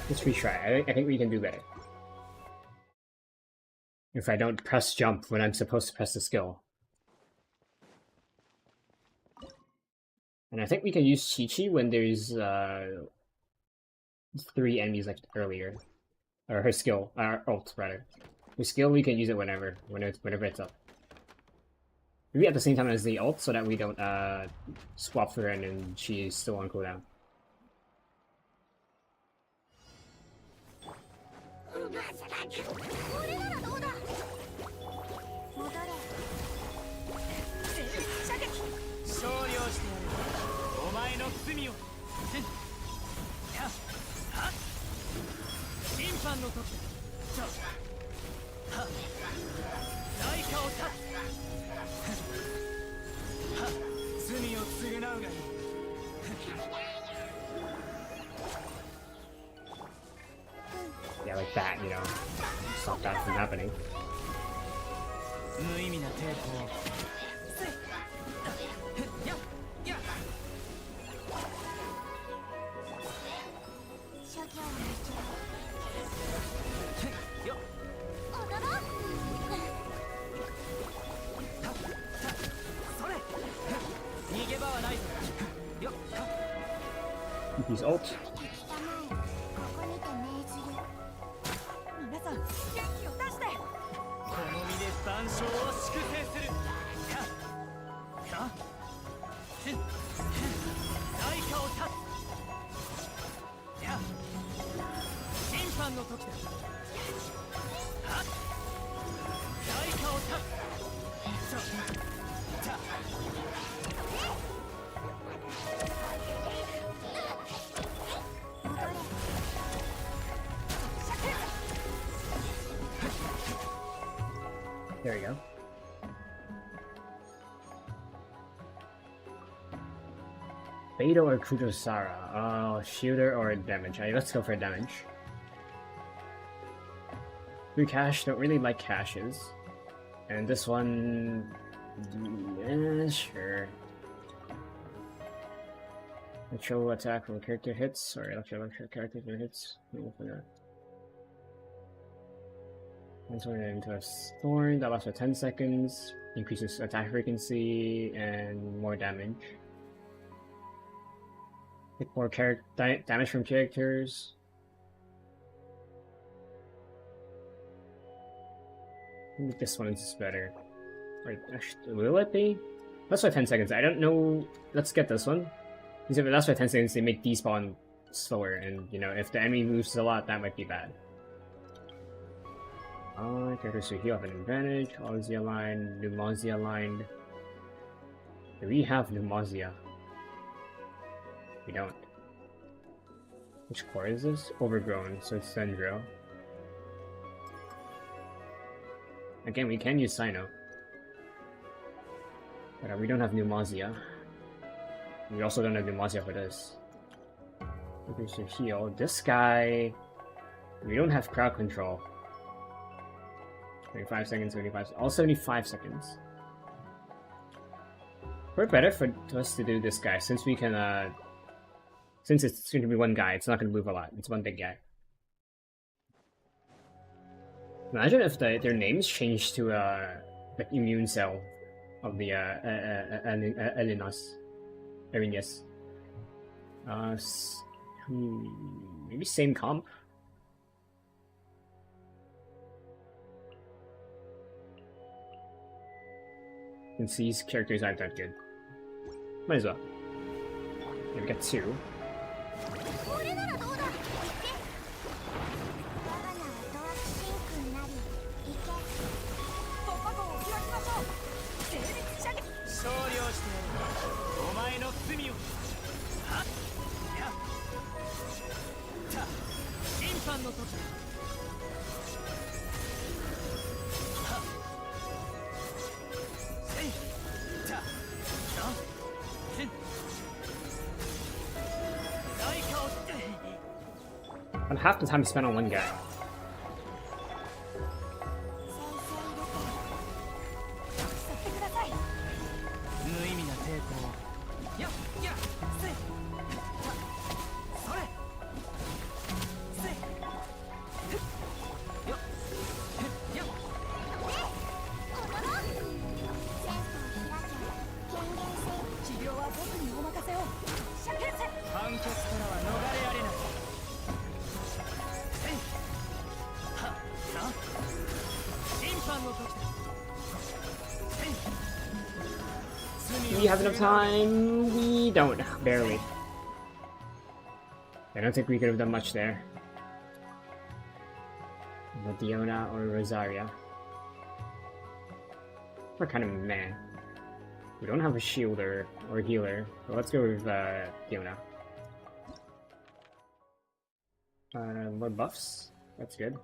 A: Let's retry. I think we can do better. If I don't press jump when I'm supposed to press the skill. And I think we can use Chi-Chi when there's 3 enemies like earlier. Or her skill, ult rather. Her skill, we can use it whenever it's up. Maybe at the same time as the ult, so that we don't swap for her and then she's still on cooldown. Yeah, like that, you know. Stop that from happening. He's ult. There we go. Beto or Kudosara? Shooter or damage? Alright, let's go for damage. Free cash, don't really like cashes. And this one... yeah, sure. Electro attack when character hits, or electro character hits. We'll go for that. Transform it into a thorn that lasts for 10 seconds, increases attack frequency, and more damage. Take more damage from characters. I think this one is better. Wait, actually, will it be? That's for 10 seconds. I don't know. Let's get this one. Because if it lasts for 10 seconds, they make despawn slower, and you know, if the enemy moves a lot, that might be bad. Characters who heal have an advantage. Ozzy aligned, Pneumozia aligned. Do we have Pneumozia? We don't. Which core is this? Overgrown, so it's Dendro. Again, we can use Cyno. But we don't have Pneumozia. We also don't have Pneumozia for this. Characters who heal. This guy... we don't have crowd control. 25 seconds, 75, all 75 seconds. We're better for us to do this guy, since we can, since it's going to be one guy, it's not going to move a lot. It's one big guy. Imagine if their names changed to, the immune cell of the, Arenius. Maybe same comp? Since these characters aren't that good. Might as well. Yeah, we got 2. And half the time spent on one guy. Do we have enough time? We don't. Barely. I don't think we could have done much there. Diona or Rosaria. We're kind of meh. We don't have a shielder or healer, so let's go with Diona. More buffs. That's good.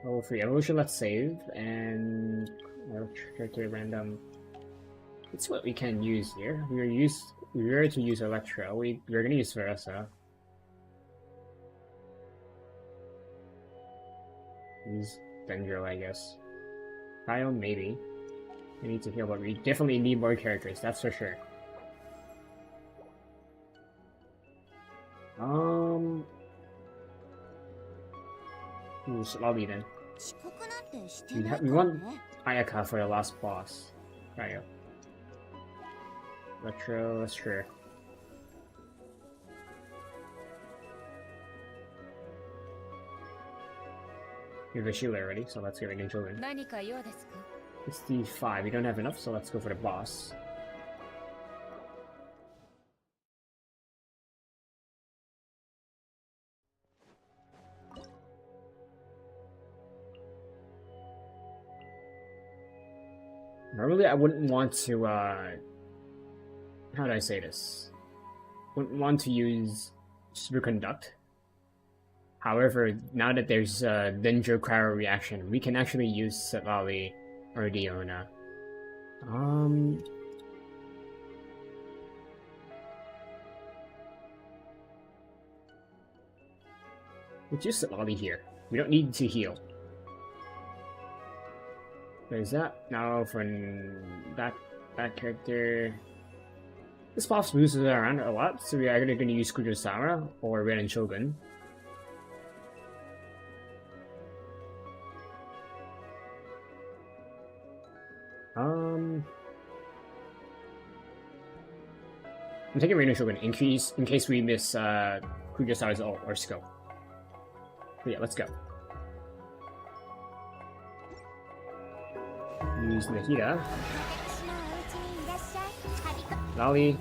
A: Level 3 evolution, let's save, and character random. It's what we can use here. We were to use Electro. We're gonna use Veresa. Use Dendro, I guess. Kyle, maybe. We need to heal, but we definitely need more characters, that's for sure. Lobby then. We want Ayaka for the last boss. Cryo. Retro, sure. We have a shield already, so let's get Raging Children. 65, we don't have enough, so let's go for the boss. Normally I wouldn't want to, how do I say this? Wouldn't want to use Superconduct. However, now that there's a Dendro Cryo reaction, we can actually use Seelie or Diona. We'll use Seelie here. We don't need to heal. There's that. Now for that character. This pops moves around a lot, so we're either going to use Kujosara or Ren and Shogun. I'm taking Ren and Shogun in case we miss Kujosara's ult or scope. But yeah, let's go. Use Nahida. Lolly.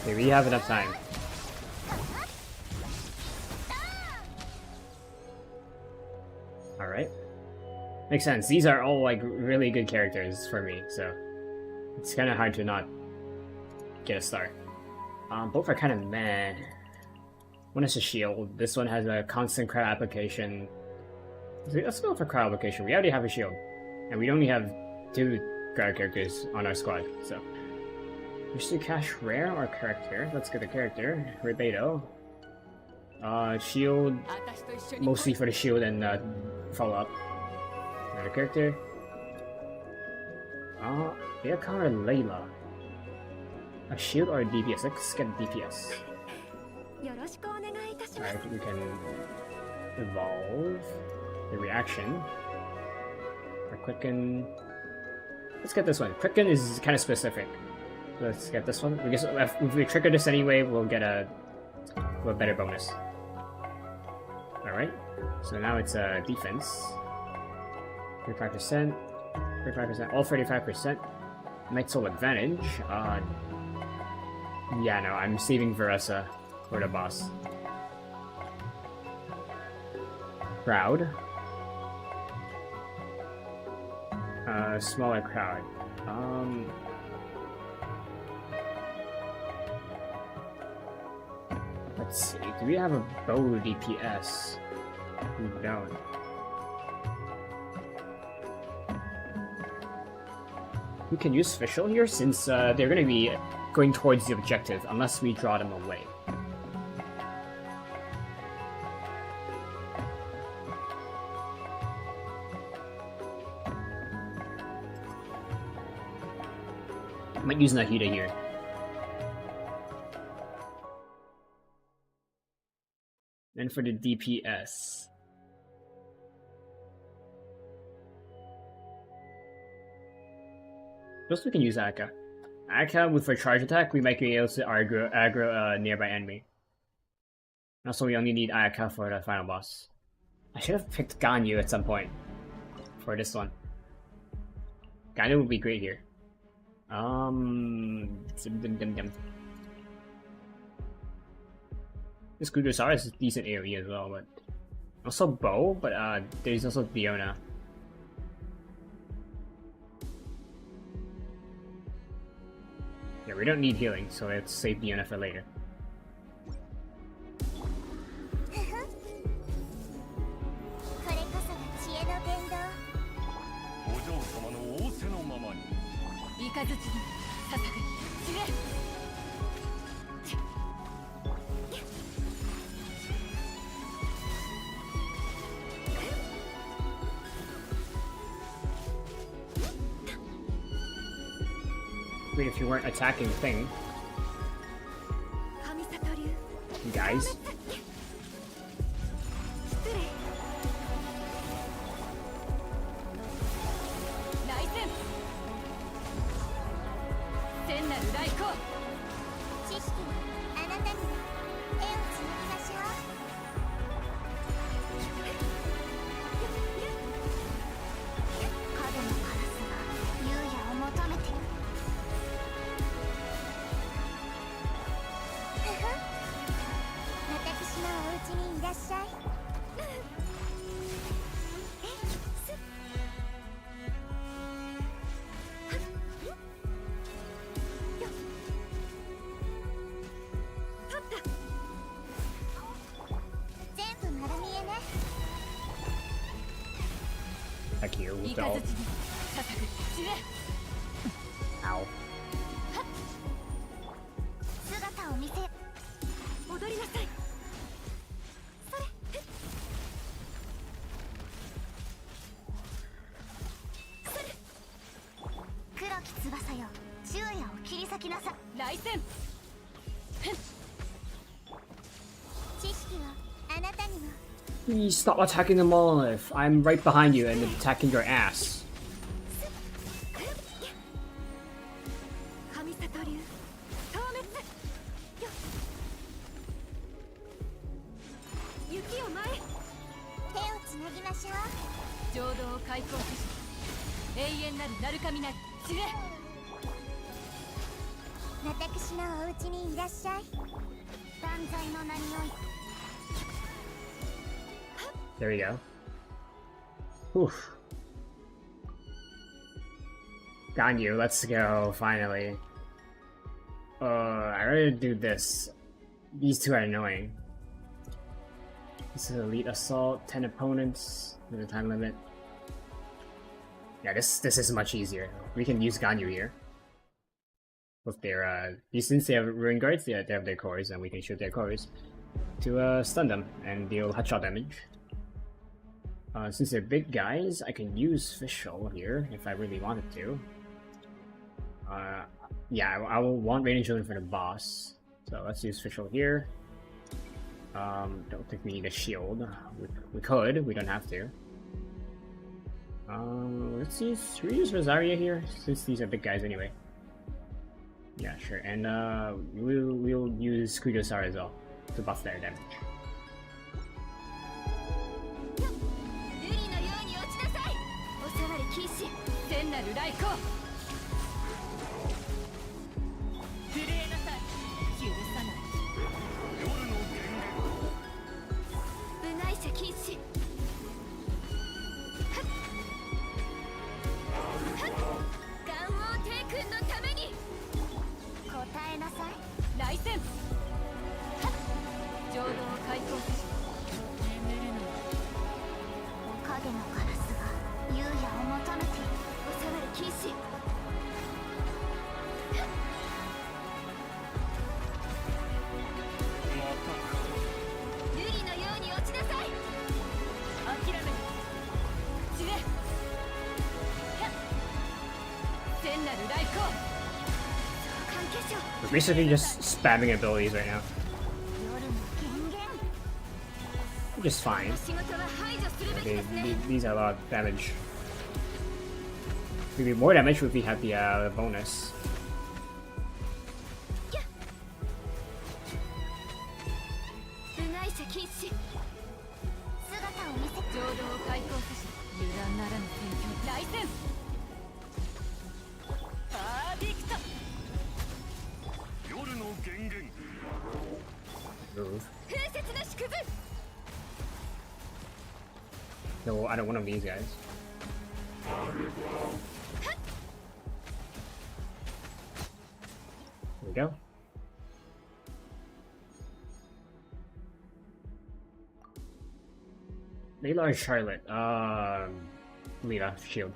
A: Okay, we have enough time. Alright. Makes sense. These are all like really good characters for me, so it's kind of hard to not get a star. Both are kind of meh. One has a shield. This one has a constant crowd application. Let's go for crowd application. We already have a shield, and we only have 2 crowd characters on our squad, so. Wish to cash rare or character? Let's get the character. Ribedo. Shield. Mostly for the shield and follow up. Another character. Ayaka or Layla? A shield or a DPS? Let's get DPS. Alright, we can evolve the reaction. Or quicken. Let's get this one. Quicken is kind of specific. Let's get this one. If we trigger this anyway, we'll get a better bonus. Alright, so now it's defense. 35%, 35%, all 35%. Night Soul advantage. Yeah, no, I'm saving Veressa for the boss. Crowd. Smaller crowd. Let's see, do we have a bow DPS? We don't. We can use Fischl here since they're going to be going towards the objective unless we draw them away. I might use Nahida here. And for the DPS. Just we can use Aka. Aka with for charge attack, we might be able to aggro nearby enemy. Also, we only need Aka for the final boss. I should have picked Ganyu at some point for this one. Ganyu would be great here. This Kujosara is a decent AoE as well, but also Bow, but there's also Diona. Yeah, we don't need healing, so let's save Diona for later. Wait, if you weren't attacking thing. You guys. Heck you, don't. Ow. Please stop attacking the monolith. I'm right behind you and attacking your ass. There we go. Oof. Ganyu, let's go, finally. I already do this. These two are annoying. This is Elite Assault, 10 opponents, with a time limit. Yeah, this is much easier. We can use Ganyu here. With their, since they have Ruin Guards, they have their cores, and we can shoot their cores to stun them and deal headshot damage. Since they're big guys, I can use Fischl here if I really wanted to. Yeah, I will want Raiden Children for the boss. So let's use Fischl here. Don't think we need a shield. We could, we don't have to. Let's use Rosaria here, since these are big guys anyway. Yeah, sure, and we'll use Kujosara as well to buff their damage. We're basically just spamming abilities right now. Just fine. These are a lot of damage. Maybe more damage if we had the bonus. Move. No, I don't want one of these guys. There we go. Layla or Charlotte? Leela, shield.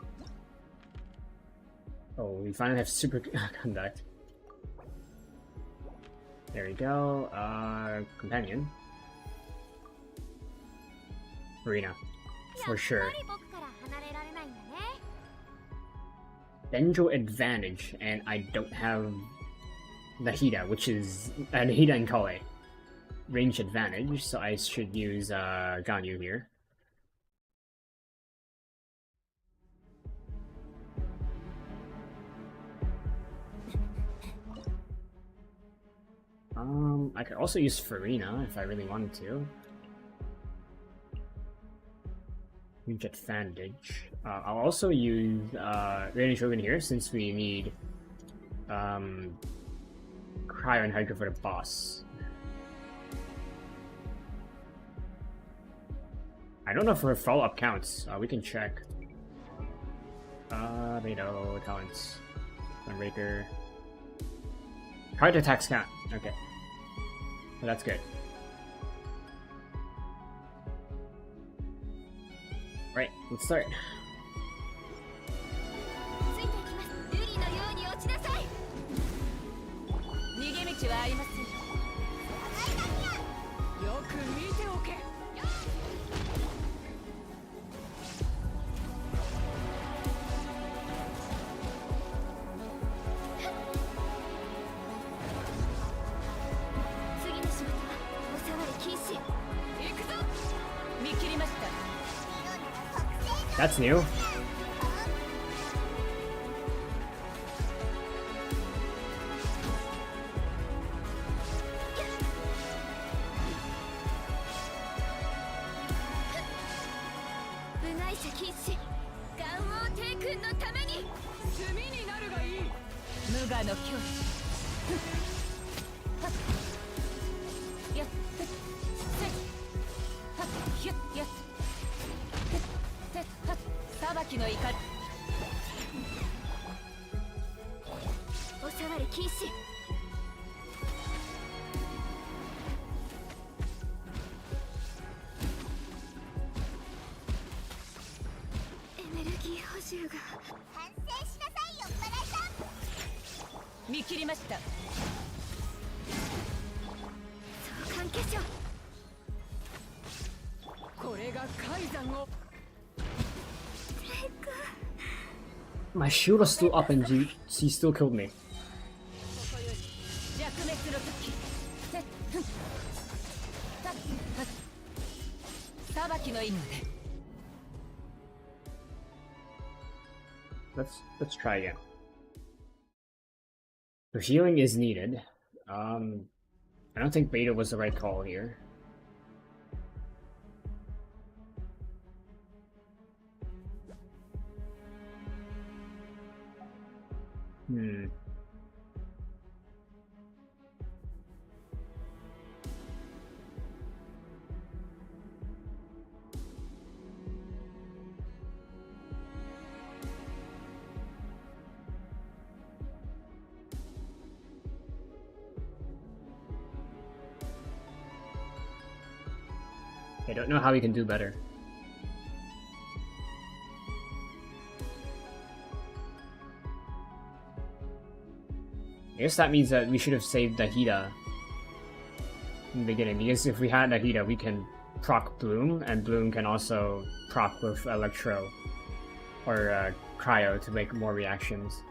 A: Oh, we finally have super conduct. There we go. Companion. Arena. For sure. Benjo advantage, and I don't have Nahida, which is Nahida and Kale. Range advantage, so I should use Ganyu here. I could also use Farina if I really wanted to. Range advantage. I'll also use Raiden Shogun here since we need Cryo and Hydro for the boss. I don't know if her follow-up counts. We can check. Beto, talents. Sunbreaker. Hard attacks count. Okay. Well, that's good. Right, let's start. That's new. My shield was still up and she still killed me. Let's try again. So healing is needed. I don't think beta was the right call here. I don't know how we can do better. I guess that means that we should have saved Nahida in the beginning, because if we had Nahida, we can proc Bloom, and Bloom can also proc with Electro or Cryo to make more reactions.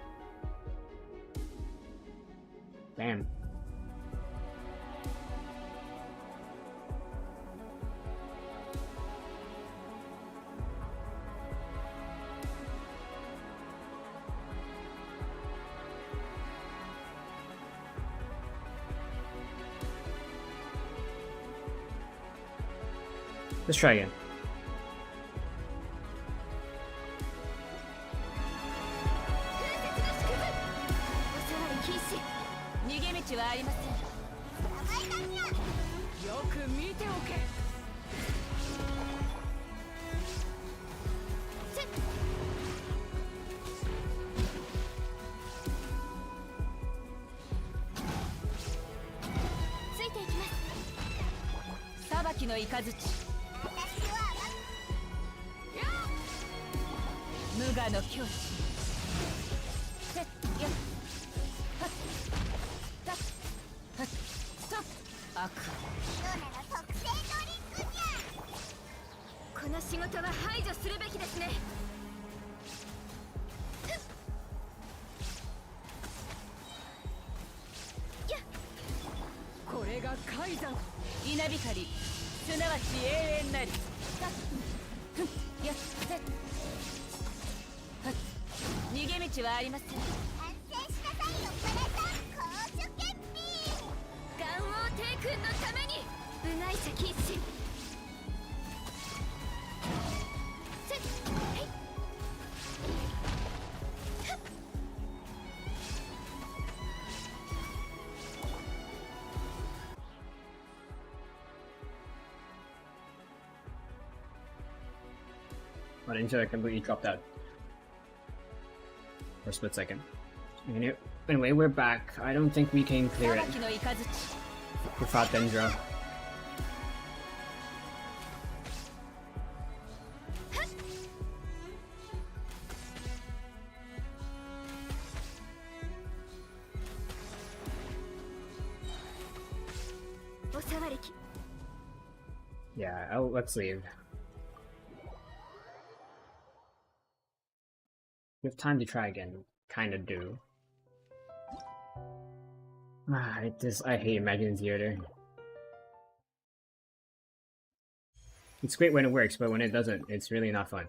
A: Damn. Let's try again.
B: この仕事は排除するべきですね。これが海山稲光、すなわち永遠なり。やっ逃げ道はありません。安静しなさいよプレさん、公主決定。元王帝君のために部外者禁止。
A: My internet completely dropped out for a split second. Anyway, we're back. I don't think we can clear it without Dendro. Yeah, let's leave. We have time to try again. Kinda do. I hate Imaginarium Theater. It's great when it works, but when it doesn't, it's really not fun.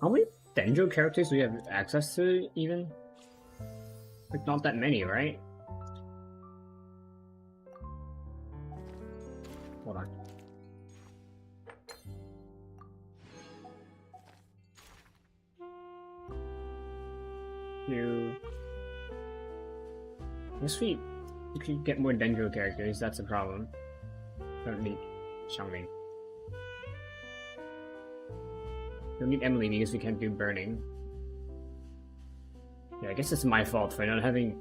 A: How many Dendro characters do we have access to, even? Like, not that many, right? Hold on. I guess we could get more Dendro characters, that's a problem. Don't need Xiangling. Don't need Emily because we can't do burning. Yeah, I guess it's my fault for not having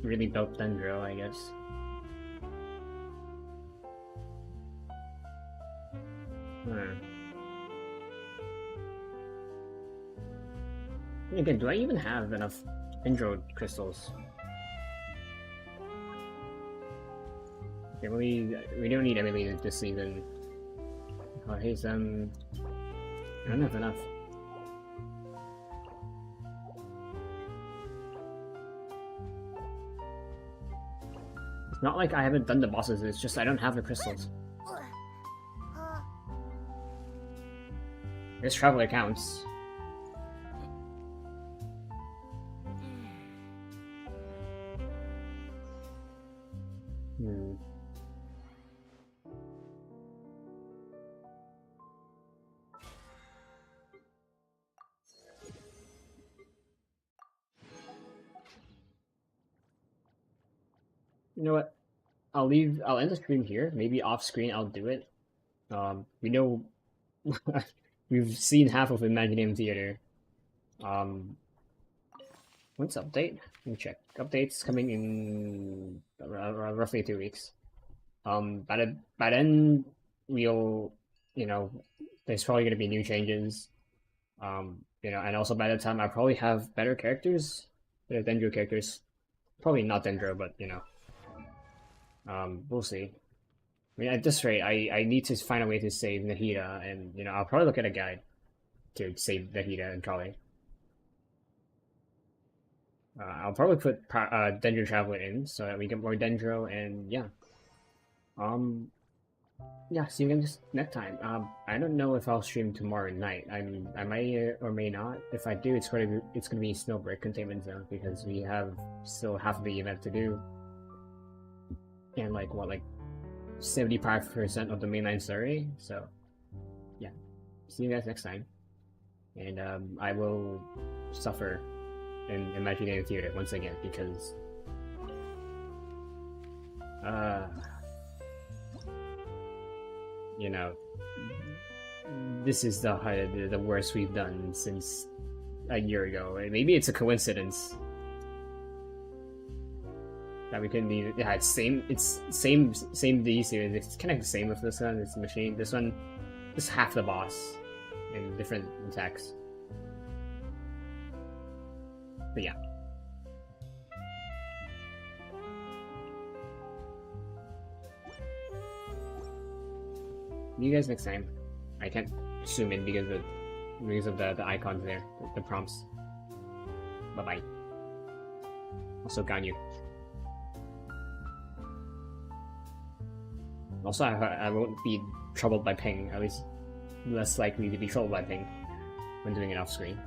A: really built Dendro, I guess. Again, do I even have enough Dendro crystals? Okay, we don't need Emily this season. Oh, here's I don't have enough. It's not like I haven't done the bosses, it's just I don't have the crystals. This traveler counts. You know what? I'll end the stream here. Maybe off screen I'll do it. We know we've seen half of Imaginarium Theater. When's update? Let me check. Update's coming in roughly 2 weeks. By then we'll, there's probably gonna be new changes. And also by the time I probably have better characters, better Dendro characters. Probably not Dendro, but we'll see. I mean, at this rate, I need to find a way to save Nahida, and I'll probably look at a guide to save Nahida and Kali. I'll probably put Dendro Traveler in so that we get more Dendro, and yeah. Yeah, see you guys next time. I don't know if I'll stream tomorrow night. I might or may not. If I do, it's gonna be Snowbreak Containment Zone because we have still half of the event to do, and like 75% of the mainline story. So yeah, see you guys next time, and I will suffer in Imaginarium Theater once again because this is the worst we've done since a year ago. Maybe it's a coincidence that we couldn't even. Yeah, it's same D series. It's kind of the same with this one. It's the machine. This one is half the boss in different attacks. But yeah. See you guys next time. I can't zoom in because of the icons there, the prompts. Bye bye. Also, Ganyu. Also, I won't be troubled by ping, at least less likely to be troubled by ping when doing it off screen.